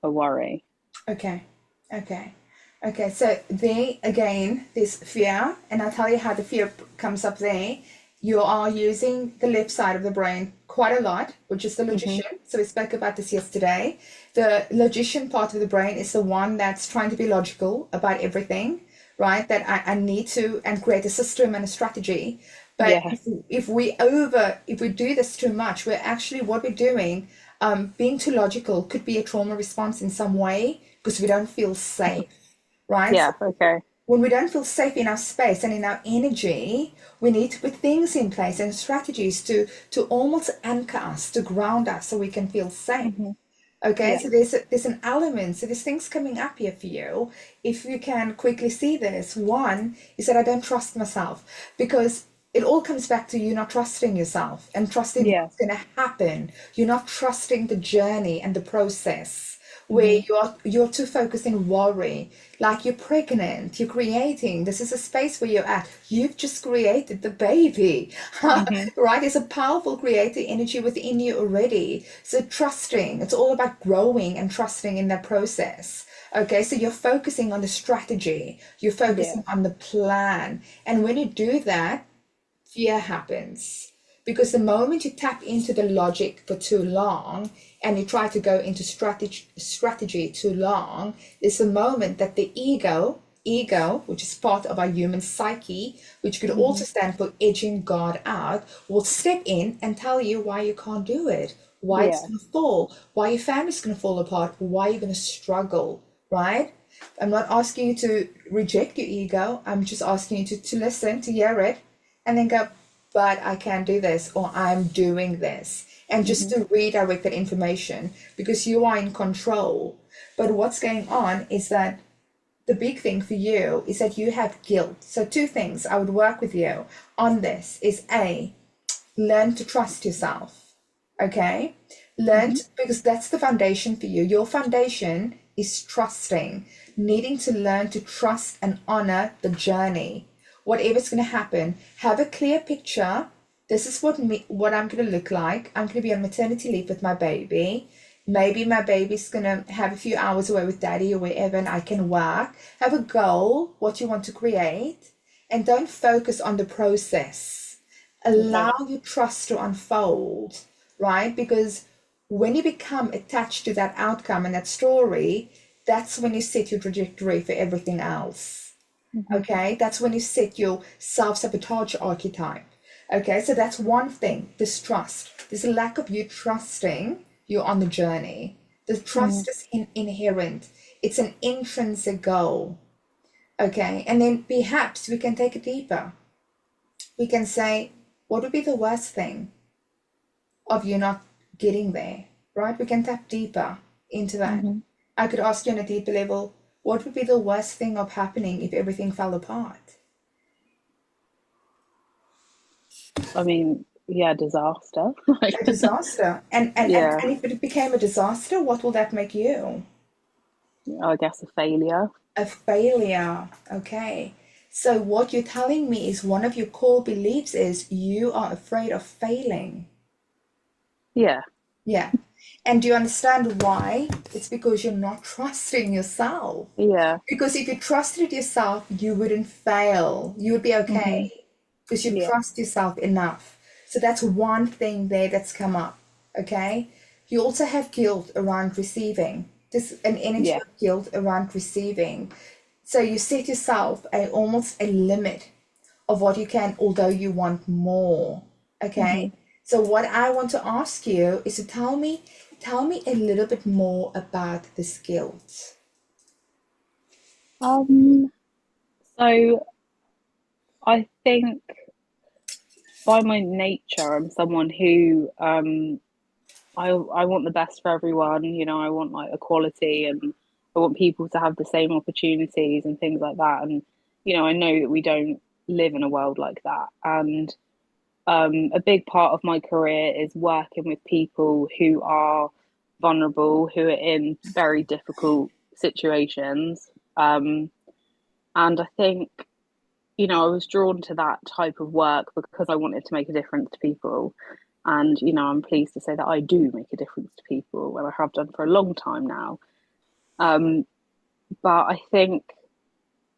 a worry. okay, okay, okay. So there again, this fear, and I'll tell you how the fear comes up there. You are using the left side of the brain quite a lot, which is the Hmm. logician. So we spoke about this yesterday. The logician part of the brain is the one that's trying to be logical about everything, right? That I need to and create a system and a strategy. But Yeah. if we do this too much, we're actually what we're doing, being too logical could be a trauma response in some way because we don't feel safe, right? So Yeah. Okay. when we don't feel safe in our space and in our energy, we need to put things in place and strategies to almost anchor us, to ground us so we can feel safe. Hmm. Okay, Yeah. so there's an element, so there's things coming up here for you. If you can quickly see this, one is that I don't trust myself because it all comes back to you not trusting yourself and trusting Yeah. what's going to happen. You're not trusting the journey and the process where Hmm. you're too focused in worry, like you're pregnant, you're creating. This is a space where you're at. You've just created the baby, Hmm. right? There's a powerful creative energy within you already. So trusting, it's all about growing and trusting in that process. Okay, so you're focusing on the strategy, you're Yeah. focusing on the plan. And when you do that, fear happens. Because the moment you tap into the logic for too long and you try to go into strategy too long, is the moment that the ego ego, which is part of our human psyche, which could also stand for edging God out, will step in and tell you why you can't do it, why it's Yeah. going to fall, why your family's going to fall apart, why you're going to struggle, right? I'm not asking you to reject your ego. I'm just asking you to listen, to hear it, and then go, but I can't do this, or I'm doing this. And just to redirect that information, because you are in control. But what's going on is that the big thing for you is that you have guilt. So two things I would work with you on this is A, learn to trust yourself. Okay? Because that's the foundation for you. Your foundation is trusting, needing to learn to trust and honor the journey. Whatever's going to happen, have a clear picture. This is what I'm going to look like. I'm going to be on maternity leave with my baby. Maybe my baby's going to have a few hours away with daddy or wherever, and I can work. Have a goal, what you want to create, and don't focus on the process. Allow your trust to unfold, right? Because when you become attached to that outcome and that story, that's when you set your trajectory for everything else. Okay, that's when you set your self-sabotage archetype. Okay, so that's one thing, this trust. There's a lack of you trusting you're on the journey. The trust is inherent. It's an intrinsic goal. Okay, and then perhaps we can take it deeper. We can say, what would be the worst thing of you not getting there, right? We can tap deeper into that. I could ask you on a deeper level, what would be the worst thing of happening if everything fell apart? I mean, yeah, disaster. A disaster. And Yeah, if it became a disaster, what will that make you? I guess a failure. A failure. Okay. So what you're telling me is one of your core beliefs is you are afraid of failing. Yeah, Yeah. And do you understand why? It's because you're not trusting yourself. yeah, Because if you trusted yourself, you wouldn't fail. You would be okay because you yeah, trust yourself enough. So that's one thing there that's come up. Okay. You also have guilt around receiving. There's an energy yeah, of guilt around receiving. So you set yourself almost a limit of what you can, although you want more. Okay. So what I want to ask you is to tell me a little bit more about this guilt. Um, so I think by my nature, I'm someone who I want the best for everyone. You know, I want like equality, and I want people to have the same opportunities and things like that. And you know, I know that we don't live in a world like that. And a big part of my career is working with people who are vulnerable, who are in very difficult situations. And I think, you know, I was drawn to that type of work because I wanted to make a difference to people. And, you know, I'm pleased to say that I do make a difference to people, and I have done for a long time now. Um, but I think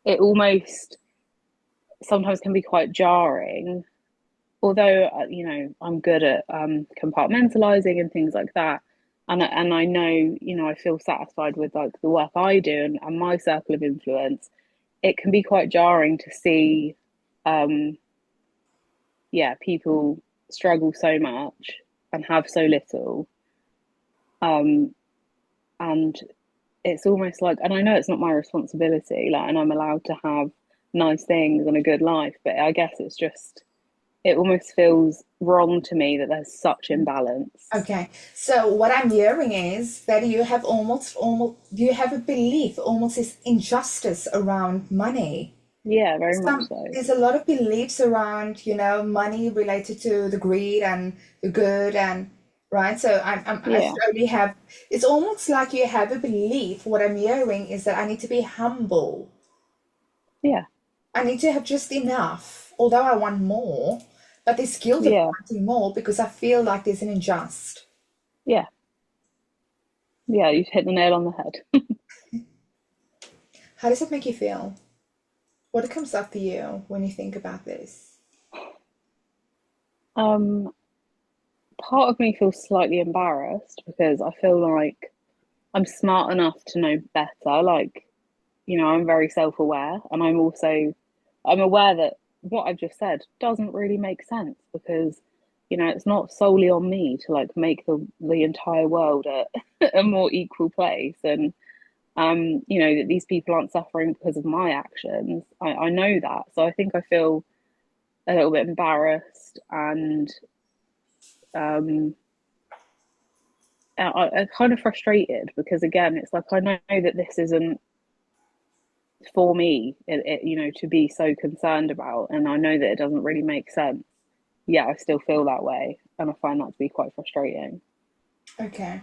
it almost sometimes can be quite jarring, although, you know, I'm good at compartmentalizing and things like that. And I know, you know, I feel satisfied with like the work I do and my circle of influence. It can be quite jarring to see um, yeah, people struggle so much and have so little. Um, and it's almost like, and I know it's not my responsibility, like, and I'm allowed to have nice things and a good life, but I guess it's just, it almost feels wrong to me that there's such imbalance. Okay, so what I'm hearing is that you have almost you have a belief, almost this injustice around money. Yeah, very much so. There's a lot of beliefs around, money related to the greed and the good and right. So I Yeah, slowly have. It's almost like you have a belief. What I'm hearing is that I need to be humble. yeah, I need to have just enough, although I want more. But there's guilt of yeah, wanting more because I feel like there's an unjust. yeah, yeah. You've hit the nail on the head. How does it make you feel? What comes up for you when you think about this? um, Part of me feels slightly embarrassed because I feel like I'm smart enough to know better. Like, I'm very self-aware, and I'm aware that what I've just said doesn't really make sense, because it's not solely on me to like make the entire world a more equal place. And that these people aren't suffering because of my actions. I know that. So I think I feel a little bit embarrassed, and I kind of frustrated, because again, it's like, I know that this isn't for me, to be so concerned about, and I know that it doesn't really make sense. Yeah, I still feel that way, and I find that to be quite frustrating. Okay.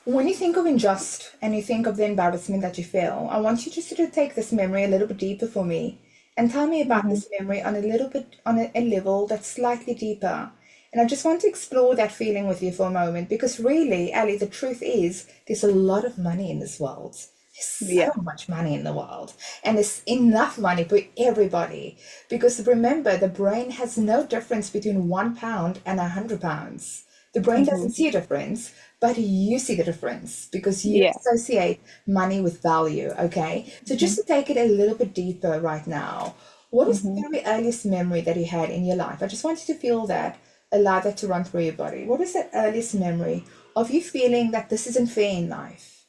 When you think of unjust and you think of the embarrassment that you feel, I want you just to take this memory a little bit deeper for me and tell me about Mm-hmm. this memory on a little bit on a level that's slightly deeper. And I just want to explore that feeling with you for a moment, because really, Ali, the truth is there's a lot of money in this world. There's so Yeah. much money in the world, and there's enough money for everybody. Because remember, the brain has no difference between £1 and £100. The brain Mm-hmm. doesn't see a difference, but you see the difference because you Yeah. associate money with value. Okay. So Mm-hmm. just to take it a little bit deeper right now, what is Mm-hmm. the very earliest memory that you had in your life? I just want you to feel that, allow that to run through your body. What is that earliest memory of you feeling that this isn't fair in life?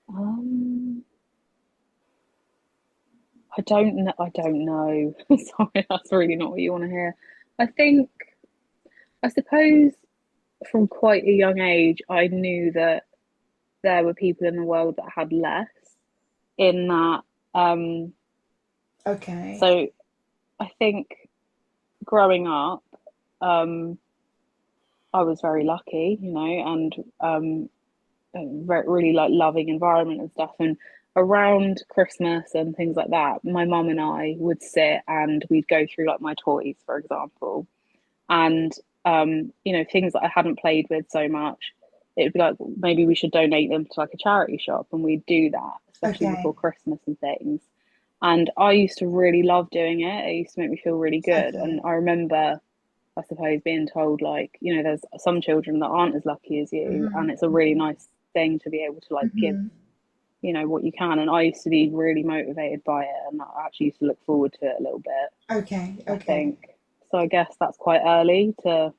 Um, I don't know. I don't know. Sorry, that's really not what you want to hear. I think, I suppose, from quite a young age, I knew that there were people in the world that had less. In that, um, Okay. so I think growing up, um, I was very lucky, and really like loving environment and stuff. And around Christmas and things like that, my mum and I would sit and we'd go through like my toys, for example, and things that I hadn't played with so much. It would be like, maybe we should donate them to like a charity shop, and we'd do that, especially Okay. before Christmas and things. And I used to really love doing it. It used to make me feel really good. Okay. And I remember, I suppose, being told, like, there's some children that aren't as lucky as you, and it's a really nice thing to be able to like give, what you can. And I used to be really motivated by it, and I actually used to look forward to it a little bit, Okay. I Okay. think. So I guess that's quite early to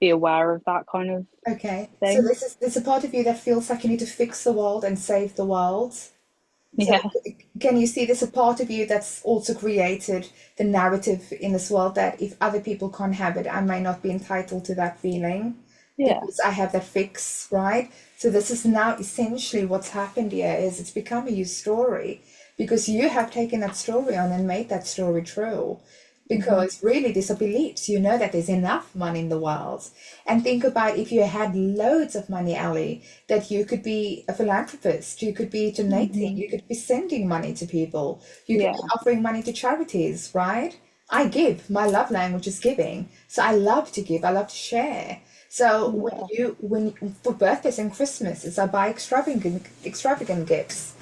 be aware of that kind of Okay. So thing. there's a part of you that feels like you need to fix the world and save the world. So Yeah. can you see there's a part of you that's also created the narrative in this world that if other people can't have it, I may not be entitled to that feeling Yeah. because I have that fix, right? So this is now essentially what's happened here is it's become a you story because you have taken that story on and made that story true. Mm-hmm. Because really, these are beliefs. You know that there's enough money in the world. And think about if you had loads of money, Ali, that you could be a philanthropist, you could be donating, Mm-hmm. you could be sending money to people, you could be Yeah. offering money to charities, right? I give. My love language is giving. So I love to give, I love to share. So Yeah. when for birthdays and Christmases, I buy extravagant gifts,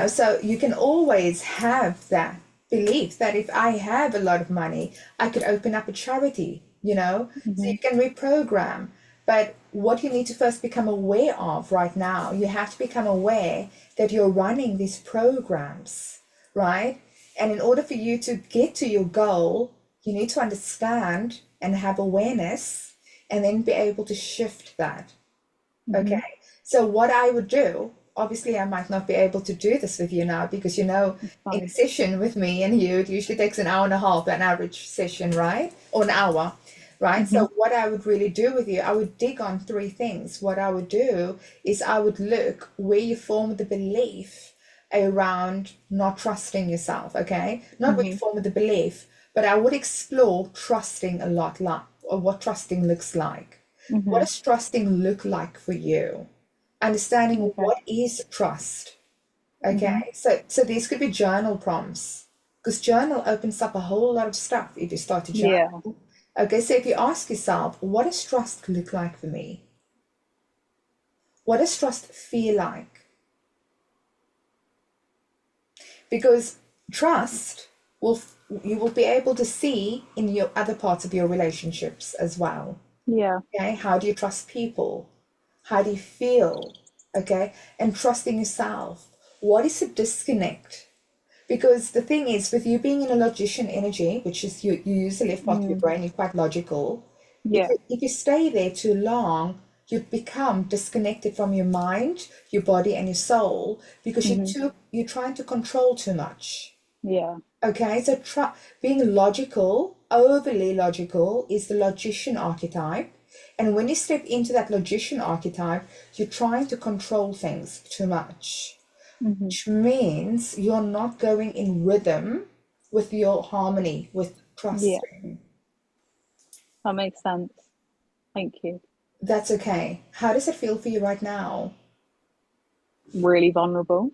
so you can always have that belief that if I have a lot of money, I could open up a charity, so Mm-hmm. you can reprogram. But what you need to first become aware of right now, you have to become aware that you're running these programs, right? And in order for you to get to your goal, you need to understand and have awareness and then be able to shift that. Mm-hmm. Okay. So what I would do, obviously I might not be able to do this with you now because in a Fine. session with me and you, it usually takes an hour and a half, an average session, right? Or an hour, right? Mm-hmm. So what I would really do with you, I would dig on three things. What I would do is I would look where you form the belief around not trusting yourself, okay? Not where you Mm-hmm. form the belief, but I would explore trusting a lot, like, or what trusting looks like. What Mm-hmm. does trusting look like for you? Understanding Okay. what is trust. Mm-hmm. Okay, so these could be journal prompts because journal opens up a whole lot of stuff if you start to Yeah. journal. Okay, so if you ask yourself, what does trust look like for me? What does trust feel like? Because trust will you will be able to see in your other parts of your relationships as well. Yeah. Okay, how do you trust people? How do you feel? okay, and trusting yourself. What is the disconnect? Because the thing is, with you being in a logician energy, which is you use the left part of your brain, you're quite logical. Yeah. If you stay there too long, you become disconnected from your mind, your body, and your soul because you're trying to control too much. Yeah. Okay, so being logical, overly logical, is the logician archetype. And when you step into that logician archetype, you're trying to control things too much, which means you're not going in rhythm with your harmony, with Yeah. trusting. That makes sense. Thank you. That's okay. How does it feel for you right now? Really vulnerable.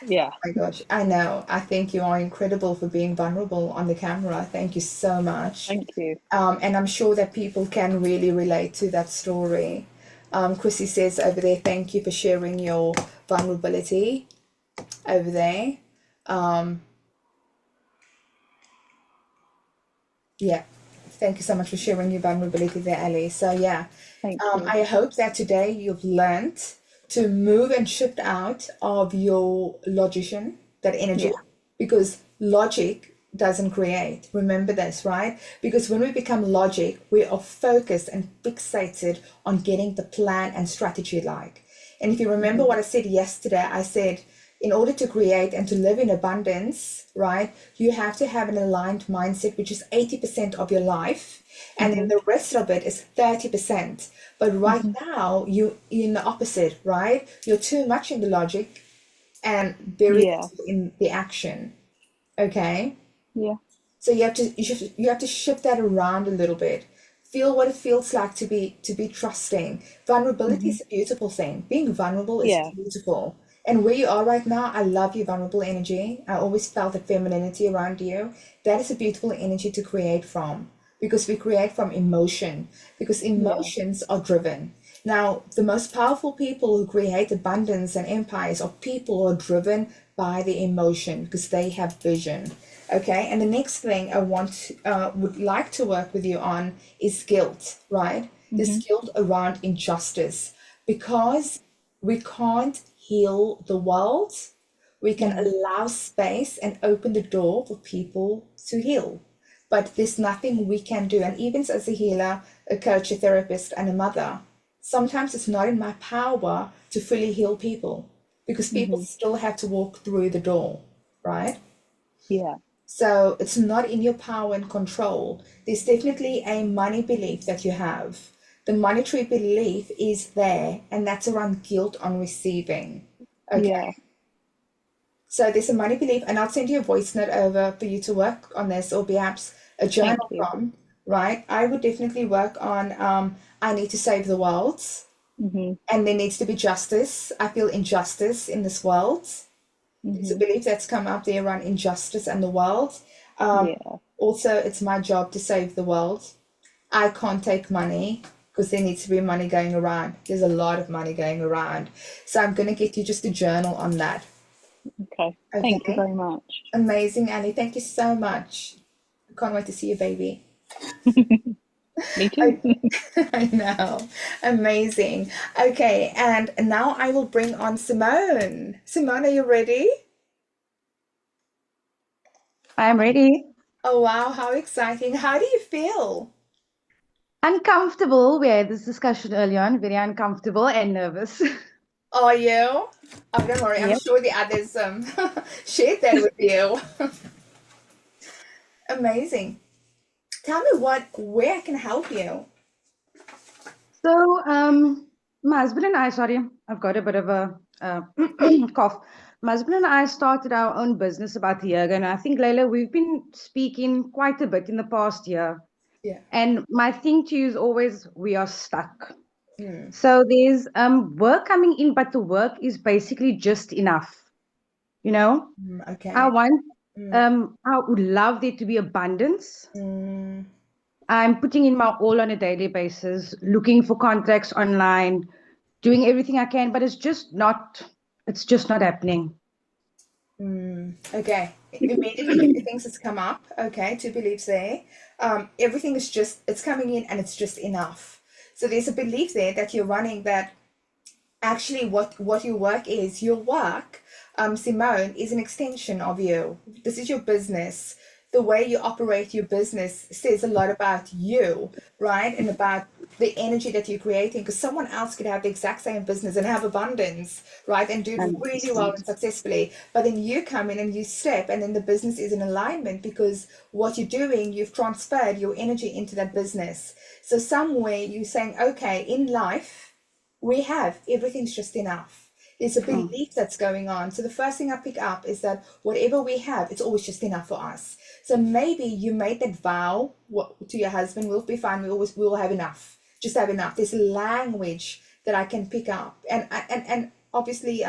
Yeah. My gosh, I know. I think you are incredible for being vulnerable on the camera. Thank you so much. Thank you. And I'm sure that people can really relate to that story. Chrissy says over there, thank you for sharing your vulnerability over there. Yeah, thank you so much for sharing your vulnerability there, Ali. So yeah, Thank you. I hope that today you've learned to move and shift out of your logician, that energy, Yeah. because logic doesn't create. Remember this, right? Because when we become logic, we are focused and fixated on getting the plan and strategy like. And if you remember what I said yesterday, I said, in order to create and to live in abundance, right, you have to have an aligned mindset, which is 80% of your life. And then the rest of it is 30%. But right now, you're in the opposite, right? You're too much in the logic and very Yeah. little in the action. Okay? Yeah. So you have to shift that around a little bit. Feel what it feels like to be trusting. Vulnerability is a beautiful thing. Being vulnerable is Yeah. beautiful. And where you are right now, I love your vulnerable energy. I always felt the femininity around you. That is a beautiful energy to create from because we create from emotion because Yeah. emotions are driven. Now, the most powerful people who create abundance and empires are people who are driven by the emotion because they have vision. Okay, and the next thing I would like to work with you on is guilt, right? This guilt around injustice because we can't heal the world. We can allow space and open the door for people to heal, but there's nothing we can do. And even as a healer, a coach, a therapist, and a mother, sometimes it's not in my power to fully heal people because people still have to walk through the door, right? Yeah. So it's not in your power and control. There's definitely a money belief that you have. The monetary belief is there, and that's around guilt on receiving. Okay. Yeah. So there's a money belief, and I'll send you a voice note over for you to work on this, or perhaps a Thank journal you. from, right? I would definitely work on I need to save the world, and there needs to be justice. I feel injustice in this world. There's a belief that's come up there around injustice and the world. Yeah. Also, it's my job to save the world. I can't take money because there needs to be money going around. There's a lot of money going around. So I'm going to get you just a journal on that. Okay. Thank you Okay. very much. Amazing, Annie. Thank you so much. I can't wait to see your baby. Me too. I know. Amazing. Okay. And now I will bring on Simone. Simone, are you ready? I'm ready. Oh, wow. How exciting. How do you feel? Uncomfortable. We had this discussion earlier on. Very uncomfortable and nervous. Are you? Oh, don't worry. I'm Yep. sure the others shared that with you. Amazing. Tell me where I can help you. So, my husband and I, sorry, I've got a bit of a cough. My husband and I started our own business about a year ago, and I think, Leilah, we've been speaking quite a bit in the past year. Yeah. And my thing to you is always we are stuck. So there's work coming in, but the work is basically just enough. You know, Okay. I want, I would love there to be abundance. I'm putting in my all on a daily basis, looking for contracts online, doing everything I can, but it's just not happening. Okay. Immediately, a few things has come up. Okay, two beliefs there. Everything is just, it's coming in and it's just enough. So there's a belief there that you're running that Actually, what your work is, your work, Simone, is an extension of you. This is your business. The way you operate your business says a lot about you, right? And about the energy that you're creating, because someone else could have the exact same business and have abundance, right? And do it really well 100%. and successfully. But then you come in and you step, and then the business is in alignment because what you're doing, you've transferred your energy into that business. So somewhere you're saying, okay, in life, we have everything's just enough. There's a belief that's going on. So the first thing I pick up is that whatever we have, it's always just enough for us. So maybe you made that vow to your husband, we'll be fine, we will have enough. Just have enough. There's language that I can pick up. And obviously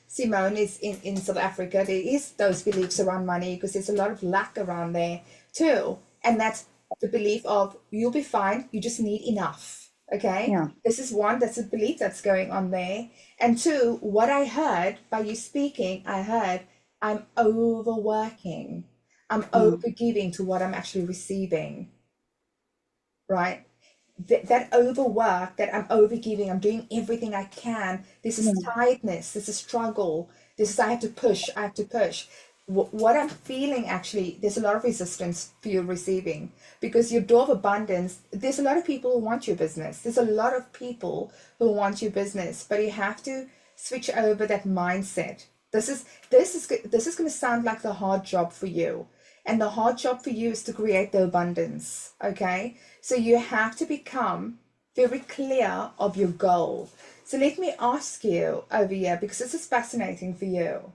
Simone is in South Africa. There is those beliefs around money because there's a lot of lack around there too. And that's the belief of you'll be fine, you just need enough. Okay, Yeah. this is one, that's a belief that's going on there. And two, what I heard by you speaking, I heard I'm overworking, I'm overgiving to what I'm actually receiving, right? That overwork, that I'm overgiving, I'm doing everything I can. This is tiredness, this is struggle, this is I have to push, I have to push. What I'm feeling actually, there's a lot of resistance for you receiving because your door of abundance, there's a lot of people who want your business. There's a lot of people who want your business, but you have to switch over that mindset. This is going to sound like the hard job for you. And the hard job for you is to create the abundance, okay? So you have to become very clear of your goal. So let me ask you over here, because this is fascinating for you.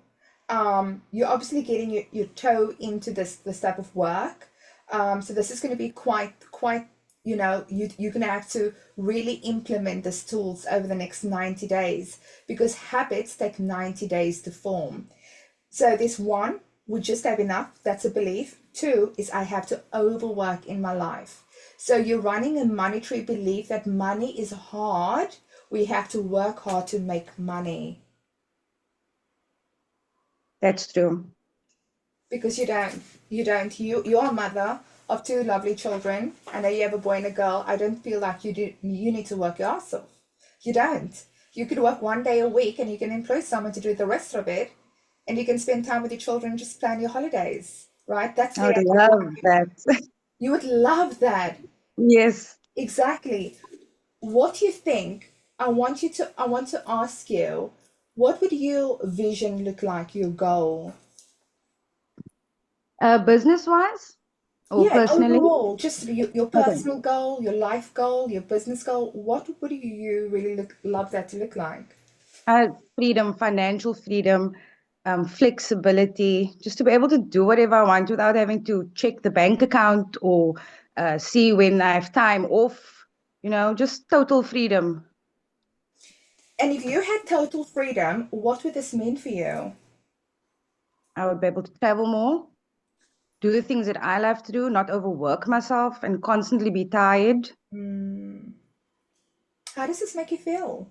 You're obviously getting your toe into this type of work. So this is going to be quite, you're going to have to really implement these tools over the next 90 days because habits take 90 days to form. So this one, we just have enough. That's a belief. Two is I have to overwork in my life. So you're running a monetary belief that money is hard. We have to work hard to make money. That's true. Because you you're a mother of two lovely children. I know you have a boy and a girl. I don't feel like you need to work your ass off. You don't. You could work 1 day a week and you can employ someone to do the rest of it, and you can spend time with your children and just plan your holidays, right? That's I the would love that. You would love that. Yes. Exactly. What do you think? I want to ask you, what would your vision look like, your goal? Business-wise or Yeah, personally? overall, just your Okay. personal goal, your life goal, your business goal. What would you really love that to look like? Freedom, financial freedom, flexibility, just to be able to do whatever I want without having to check the bank account or see when I have time off, just total freedom. And if you had total freedom, what would this mean for you? I would be able to travel more, do the things that I love to do, not overwork myself and constantly be tired. How does this make you feel?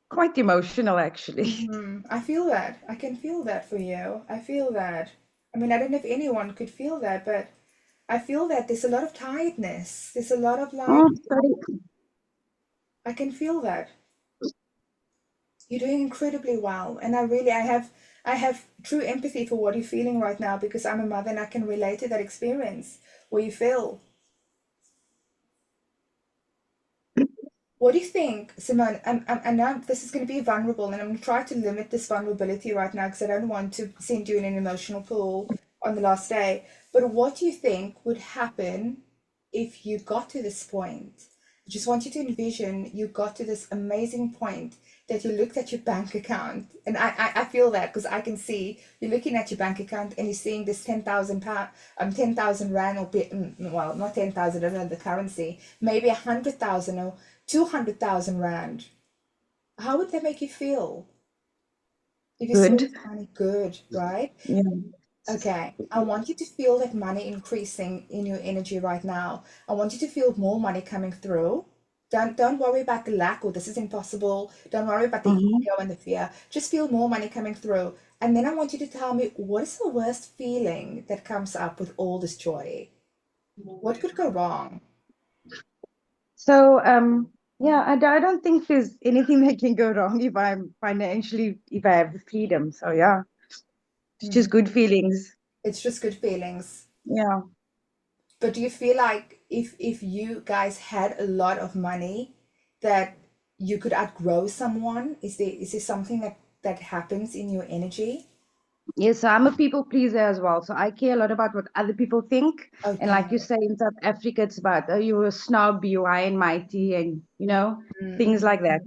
Quite emotional, actually. I feel that. I can feel that for you. I feel that. I mean, I don't know if anyone could feel that, but I feel that there's a lot of tiredness. There's a lot of like, Oh, sorry. I can feel that. You're doing incredibly well. And I have true empathy for what you're feeling right now because I'm a mother and I can relate to that experience where you feel. What do you think, Simone? I know this is going to be vulnerable, and I'm going to try to limit this vulnerability right now because I don't want to send you in an emotional pool on the last day. But what do you think would happen if you got to this point? I just want you to envision you got to this amazing point that you looked at your bank account, and I feel that because I can see you're looking at your bank account and you're seeing this £10,000, 10,000 rand, or well, not 10,000, I don't know the currency, maybe 100,000 or 200,000 rand. How would that make you feel? If you saw Good. this money, good, right? Yeah. Okay, I want you to feel that money increasing in your energy right now. I want you to feel more money coming through. Don't worry about the lack or this is impossible. Don't worry about the ego and the fear. Just feel more money coming through. And then I want you to tell me what is the worst feeling that comes up with all this joy? What could go wrong? So Yeah, I don't think there's anything that can go wrong if I have the freedom. So yeah, it's just good feelings. It's just good feelings. Yeah. But do you feel like if you guys had a lot of money that you could outgrow someone? Is there something that happens in your energy? Yes, so I'm a people pleaser as well. So I care a lot about what other people think. And Okay. like you say, in South Africa, it's about, oh, you're a snob, you high and mighty, and things like that.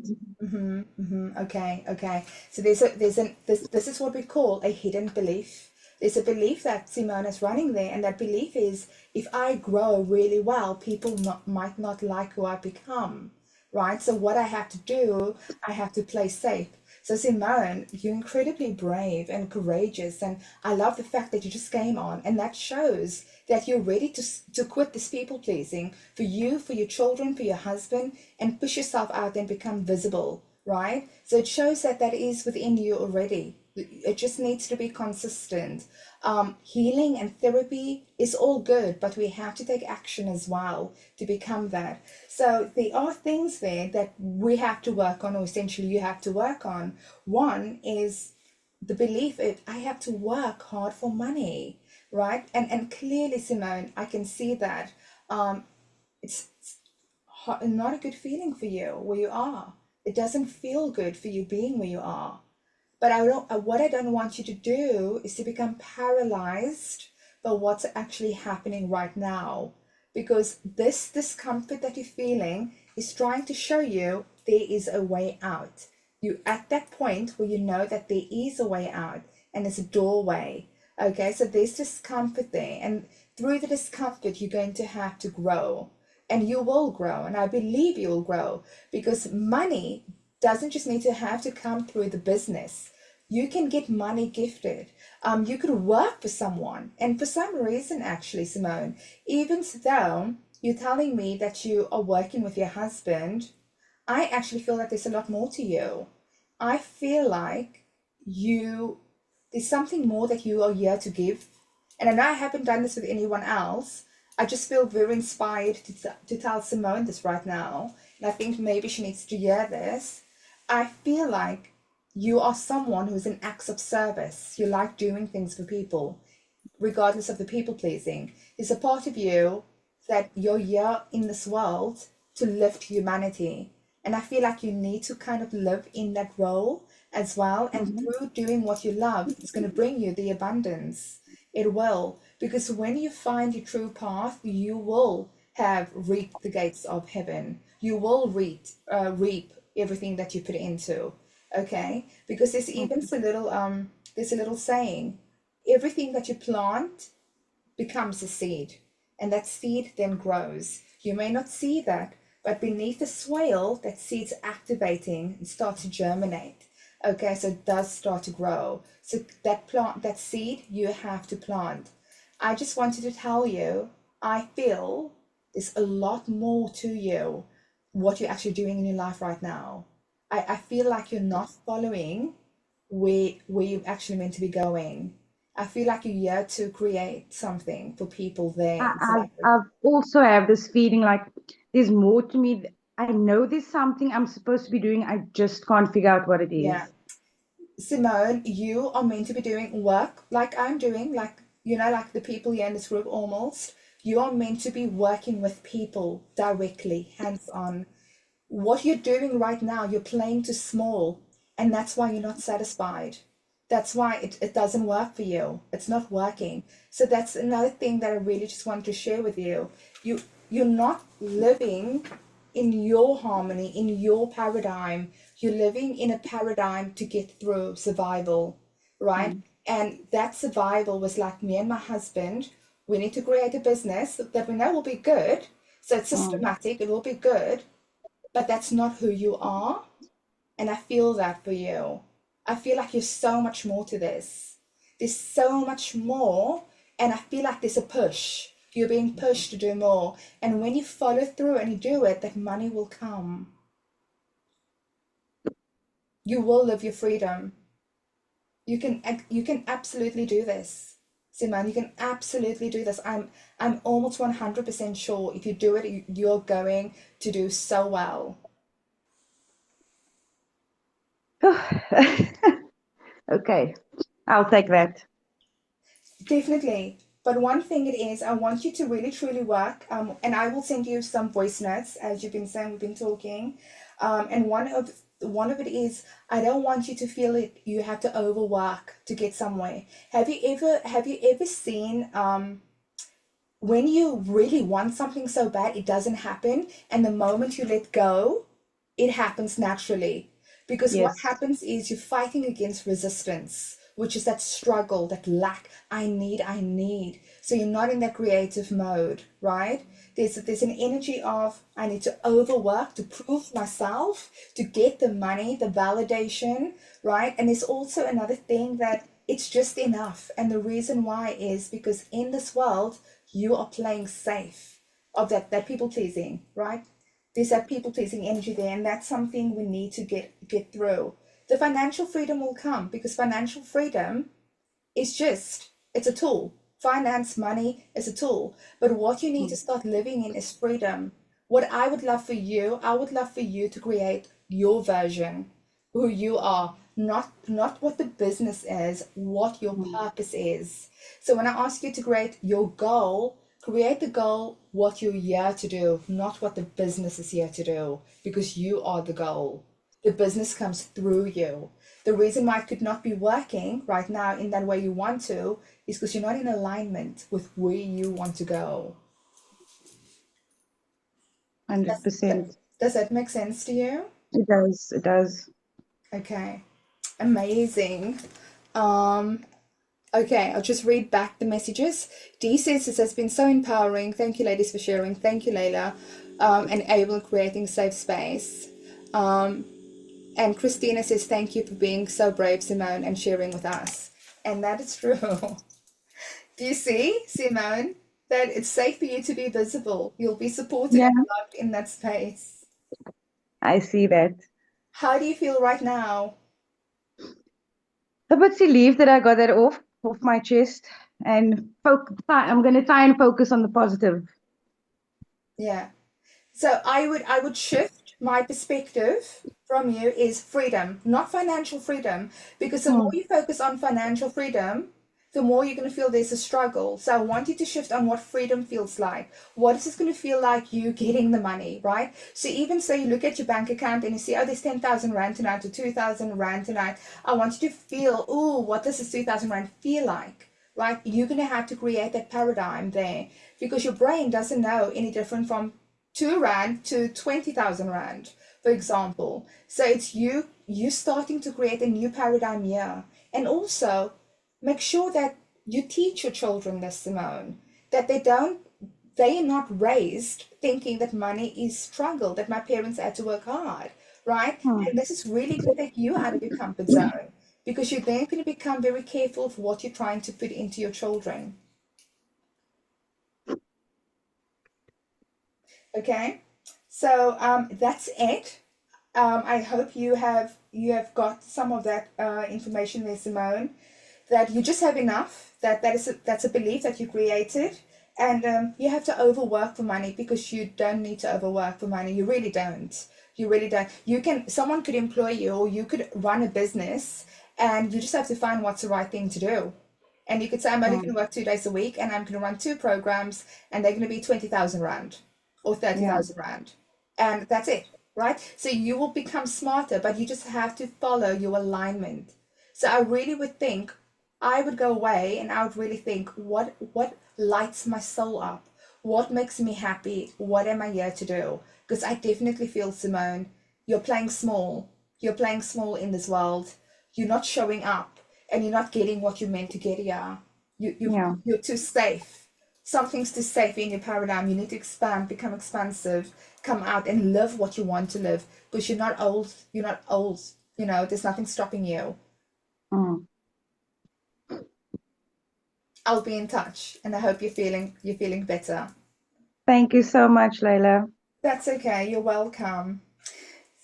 Okay. So this is what we call a hidden belief. There's a belief that Simone is running there, and that belief is if I grow really well, people might not like who I become, right? So what I have to do, I have to play safe. So Simone, you're incredibly brave and courageous, and I love the fact that you just came on, and that shows that you're ready to quit this people pleasing for you, for your children, for your husband, and push yourself out and become visible, right? So it shows that that is within you already. It just needs to be consistent. Healing and therapy is all good, but we have to take action as well to become that. So there are things there that we have to work on, or essentially you have to work on. One is the belief that I have to work hard for money, right? And clearly, Simone, I can see that it's not a good feeling for you where you are. It doesn't feel good for you being where you are. But what I don't want you to do is to become paralyzed by what's actually happening right now. Because this discomfort that you're feeling is trying to show you there is a way out. You at that point where you know that there is a way out and it's a doorway. Okay, so there's discomfort there. And through the discomfort, you're going to have to grow. And you will grow. And I believe you will grow because money doesn't just need to have to come through the business. You can get money gifted. You could work for someone. And for some reason, actually, Simone, even though you're telling me that you are working with your husband, I actually feel that there's a lot more to you. I feel like there's something more that you are here to give. And I know I haven't done this with anyone else. I just feel very inspired to tell Simone this right now. And I think maybe she needs to hear this. I feel like you are someone who's an acts of service. You like doing things for people, regardless of the people pleasing. There's a part of you that you're here in this world to lift humanity. And I feel like you need to kind of live in that role as well. And through doing what you love, it's going to bring you the abundance. It will. Because when you find your true path, you will have reaped the gates of heaven. You will reap everything that you put into. Okay? Because there's even there's a little saying, everything that you plant becomes a seed, and that seed then grows. You may not see that, but beneath the soil, that seed's activating and starts to germinate. Okay, so it does start to grow. So that seed, you have to plant. I just wanted to tell you, I feel there's a lot more to you, what you're actually doing in your life right now. I feel like you're not following where you're actually meant to be going. I feel like you're here to create something for people there in South Africa. I've also have this feeling like there's more to me. I know there's something I'm supposed to be doing. I just can't figure out what it is. Yeah. Simone, you are meant to be doing work like I'm doing, like, like the people here in this group almost. You are meant to be working with people directly, hands on. What you're doing right now, you're playing too small, and that's why you're not satisfied. That's why it doesn't work for you. It's not working. So that's another thing that I really just want to share with you. You're not living in your harmony, in your paradigm. You're living in a paradigm to get through survival, right? And that survival was like me and my husband. We need to create a business that we know will be good. So it's systematic, it will be good, but that's not who you are. And I feel that for you. I feel like you're so much more to this. There's so much more. And I feel like there's a push. You're being pushed to do more. And when you follow through and you do it, that money will come. You will live your freedom. You can absolutely do this. Simone, you can absolutely do this. I'm almost 100% sure if you do it, you're going to do so well. Okay, I'll take that. Definitely. But one thing it is, I want you to really truly work. And I will send you some voice notes, as you've been saying, we've been talking. And one of it is, I don't want you to feel like you have to overwork to get somewhere. Have you ever seen when you really want something so bad, it doesn't happen, and the moment you let go, it happens naturally. Because what Yes. happens is you're fighting against resistance, which is that struggle, that lack. I need. So you're not in that creative mode, right? There's an energy of I need to overwork to prove myself, to get the money, the validation, right? And there's also another thing that it's just enough. And the reason why is because in this world, you are playing safe of that people pleasing, right? There's that people pleasing energy there, and that's something we need to get through. The financial freedom will come because financial freedom is it's a tool. Finance, money is a tool. But what you need to start living in is freedom. What I would love for you to create your version, who you are, not what the business is, what your purpose is. So when I ask you to create your goal, create the goal, what you're here to do, not what the business is here to do, because you are the goal. The business comes through you. The reason why it could not be working right now in that way you want to is because you're not in alignment with where you want to go. 100%. Does that make sense to you? It does. It does. Okay, amazing. Okay, I'll just read back the messages. Dee says this has been so empowering. Thank you, ladies, for sharing. Thank you, Leilah, and Abel creating safe space. And Christina says, thank you for being so brave, Simone, and sharing with us. And that is true. Do you see, Simone, that it's safe for you to be visible? You'll be supported Yeah, and loved in that space. I see that. How do you feel right now? A bit relieved that I got that off my chest, and I'm going to try and focus on the positive. Yeah. So I would shift my perspective from you is freedom, not financial freedom, because the more you focus on financial freedom, the more you're going to feel there's a struggle. So I want you to shift on what freedom feels like. What is this going to feel like you getting the money, right? So even so you look at your bank account and you see, oh, there's 10,000 Rand tonight or 2,000 Rand tonight. I want you to feel, oh, what does this 2,000 Rand feel like, right? You're going to have to create that paradigm there because your brain doesn't know any different from 2 Rand to 20,000 Rand, for example. So it's you starting to create a new paradigm here. And also make sure that you teach your children this, Simone, that they are not raised thinking that money is struggle, that my parents had to work hard, right? And this is really going to take you out of your comfort zone because you're then going to become very careful of what you're trying to put into your children. Okay, so that's it. I hope you have got some of that information there, Simone. That you just have enough. That's a belief that you created, and you have to overwork for money because you don't need to overwork for money. You really don't. You really don't. Someone could employ you, or you could run a business, and you just have to find what's the right thing to do. And you could say, I'm only going to work 2 days a week, and I'm going to run 2 programs, and they're going to be 20,000 Rand or 30,000 Rand. And that's it, right? So you will become smarter, but you just have to follow your alignment. So I really would think, I would go away and I would really think, what lights my soul up? What makes me happy? What am I here to do? Because I definitely feel, Simone, you're playing small. You're playing small in this world. You're not showing up and you're not getting what you're meant to get here. You're too safe. Something's too safe in your paradigm. You need to expand, become expansive, come out and live what you want to live because you're not old. You're not old. There's nothing stopping you. I'll be in touch and I hope you're feeling better. Thank you so much, Leilah. That's okay. You're welcome.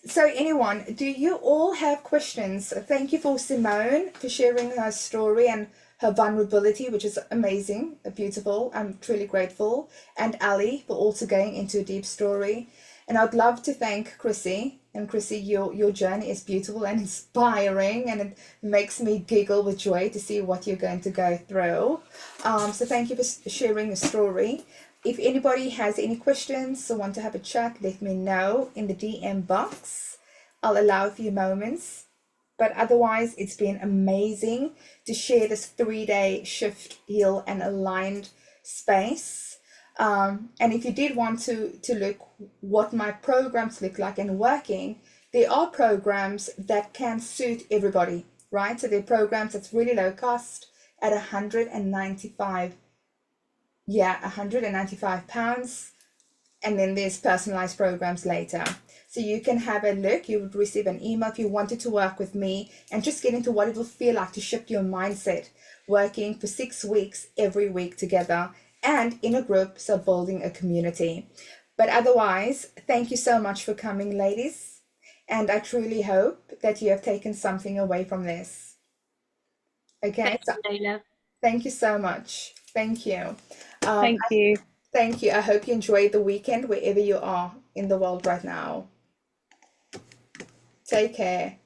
So anyone, do you all have questions? Thank you for Simone for sharing her story and her vulnerability, which is amazing, beautiful. I'm truly grateful. And Ali for also going into a deep story. And I'd love to thank Chrissy And Chrissy, your journey is beautiful and inspiring, and it makes me giggle with joy to see what you're going to go through. So thank you for sharing your story. If anybody has any questions or want to have a chat, let me know in the DM box. I'll allow a few moments. But otherwise, it's been amazing to share this 3-day shift, heal, and aligned space. And if you did want to look what my programs look like and working, there are programs that can suit everybody, right? So there are programs that's really low cost at £195. And then there's personalized programs later. So you can have a look. You would receive an email if you wanted to work with me and just get into what it will feel like to shift your mindset, working for 6 weeks every week together and in a group, so building a community. But otherwise, thank you so much for coming, ladies. And I truly hope that you have taken something away from this. Okay. Thank you, Leilah. Thank you so much. Thank you. Thank you. Thank you. I hope you enjoy the weekend wherever you are in the world right now. Take care.